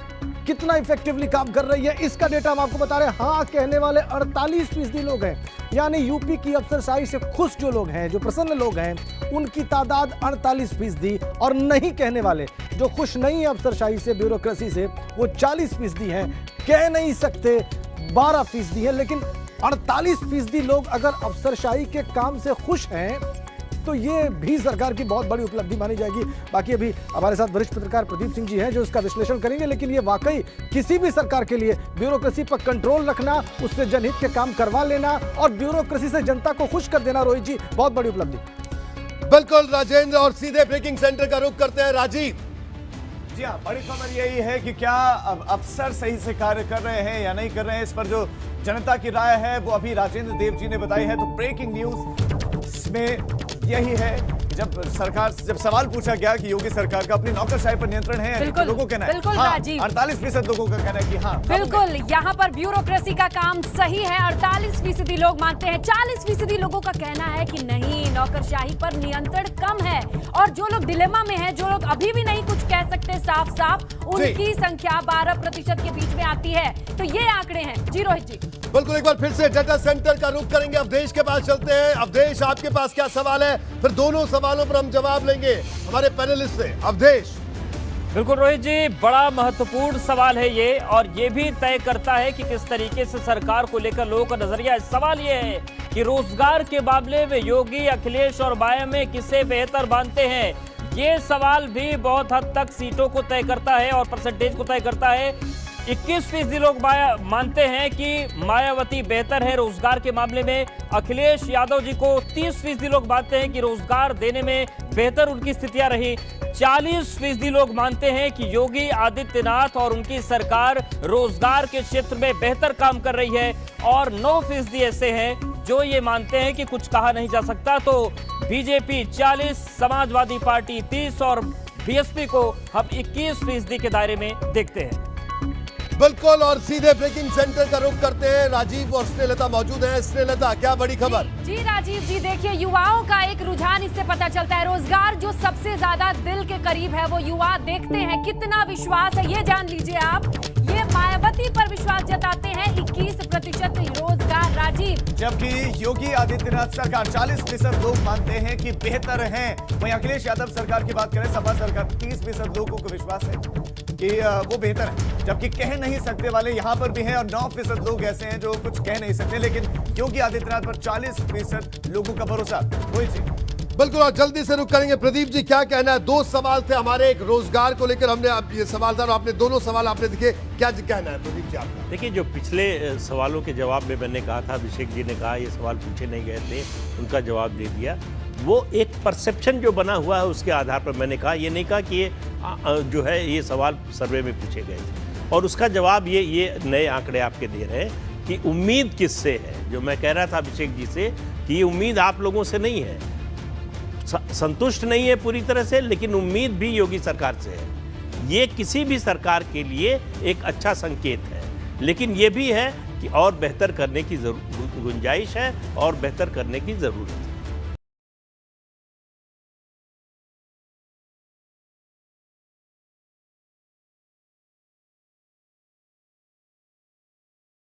S4: कितना इफेक्टिवली काम कर रही है, इसका डेटा हम आपको बता रहे हैं। हाँ कहने वाले 48% लोग हैं, यानी यूपी की अफसरशाही से खुश जो लोग हैं, जो प्रसन्न लोग हैं, उनकी तादाद 48%, और नहीं कहने वाले, जो खुश नहीं है अफसरशाही से, ब्यूरोक्रेसी से, वो 40% हैं। कह नहीं सकते 12% हैं, लेकिन 48% लोग अगर अफसरशाही के काम से खुश हैं तो ये भी सरकार की बहुत बड़ी उपलब्धि मानी जाएगी। बाकी अभी हमारे साथ वरिष्ठ पत्रकार प्रदीप सिंह जी हैं जो इसका विश्लेषण करेंगे, लेकिन ये वाकई किसी भी सरकार के लिए ब्यूरोक्रेसी पर कंट्रोल रखना, उससे जनहित के काम करवा लेना और ब्यूरोक्रेसी से जनता को खुश कर देना, रोहित जी, बहुत बड़ी उपलब्धि।
S1: बिल्कुल राजेंद्र, और सीधे ब्रेकिंग सेंटर का रुख करते हैं राजीव।
S5: जी हाँ, बड़ी खबर यही है कि क्या अफसर सही से कार्य कर रहे हैं या नहीं कर रहे हैं, इस पर जो जनता की राय है वो अभी राजेंद्र देव जी ने बताई है। तो ब्रेकिंग न्यूज में यही है कि जब सवाल पूछा गया कि योगी सरकार का अपनी नौकरशाही पर नियंत्रण है,
S6: बिल्कुल,
S5: लोगों का कहना है
S6: बिल्कुल
S5: हाँ,
S6: राजीव।
S5: 48% लोगों का कहना है कि हाँ
S6: बिल्कुल, यहाँ पर ब्यूरोक्रेसी का काम सही है, 48% लोग मानते हैं। 40% लोगों का कहना है कि नहीं, नौकरशाही पर नियंत्रण कम है। और जो लोग डिलेमा में हैं, जो लोग अभी भी नहीं कुछ कह सकते साफ साफ, उनकी संख्या 12% के बीच में आती है। तो ये आंकड़े हैं जी रोहित जी।
S1: बिल्कुल, एक बार फिर से डेटा सेंटर का रुख करेंगे, अवधेश के पास चलते हैं। अवधेश, आपके पास क्या सवाल है? फिर दोनों सवालों पर हम जवाब लेंगे हमारे पैनलिस्ट से। अवधेश।
S3: बिल्कुल रोहित जी, बड़ा महत्वपूर्ण सवाल है ये, और ये भी तय करता है कि किस तरीके से सरकार को लेकर लोगों का नजरिया है। सवाल ये है कि रोजगार के मामले में योगी, अखिलेश और माया में किसे बेहतर मानते हैं। ये सवाल भी बहुत हद तक सीटों को तय करता है और परसेंटेज को तय करता है। 21% लोग मानते हैं कि मायावती बेहतर है रोजगार के मामले में। अखिलेश यादव जी को 30% लोग मानते हैं कि रोजगार देने में बेहतर उनकी स्थितियां रही। 40% लोग मानते हैं कि योगी आदित्यनाथ और उनकी सरकार रोजगार के क्षेत्र में बेहतर काम कर रही है, और 9% ऐसे हैं जो ये मानते हैं कि कुछ कहा नहीं जा सकता। तो बीजेपी 40, समाजवादी पार्टी 30 और बीएसपी को हम 21% के दायरे में देखते हैं।
S1: बिल्कुल, और सीधे ब्रेकिंग सेंटर का रुख करते हैं। राजीव और स्नेहलता मौजूद हैं। स्नेहलता, क्या बड़ी खबर?
S6: जी राजीव जी, देखिए युवाओं का एक रुझान इससे पता चलता है। रोजगार जो सबसे ज्यादा दिल के करीब है वो युवा देखते हैं। कितना विश्वास है ये जान लीजिए आप। ये मायावती पर विश्वास जताते हैं 21% रोजगार राजीव,
S5: जबकि योगी आदित्यनाथ सरकार 40% लोग मानते हैं कि बेहतर हैं। वहीं अखिलेश यादव सरकार की बात करें, सपा सरकार 30% लोगों को विश्वास है कि वो बेहतर है, जबकि कह नहीं सकते वाले यहाँ पर भी हैं, और 9% लोग ऐसे हैं जो कुछ कह नहीं सकते। लेकिन योगी आदित्यनाथ पर 40% लोगों का भरोसा। वही जी
S1: बिल्कुल, और जल्दी से रुक करेंगे। प्रदीप जी, क्या कहना है? 2 सवाल थे हमारे, एक रोजगार को लेकर हमने ये सवाल था, और आपने दोनों सवाल आपने दिखे। क्या कहना है प्रदीप जी आपका?
S7: देखिए, जो पिछले सवालों के जवाब में मैंने कहा था, अभिषेक जी ने कहा ये सवाल पूछे नहीं गए थे, उनका जवाब दे दिया। वो एक परसेप्शन जो बना हुआ है उसके आधार पर मैंने कहा, ये नहीं कहा कि ये जो है ये सवाल सर्वे में पूछे गए थे। और उसका जवाब ये नए आंकड़े आपके दे रहे हैं कि उम्मीद किससे है। जो मैं कह रहा था अभिषेक जी से कि ये उम्मीद आप लोगों से नहीं है, संतुष्ट नहीं है पूरी तरह से, लेकिन उम्मीद भी योगी सरकार से है। ये किसी भी सरकार के लिए एक अच्छा संकेत है, लेकिन ये भी है कि और बेहतर करने की गुंजाइश है और बेहतर करने की ज़रूरत है।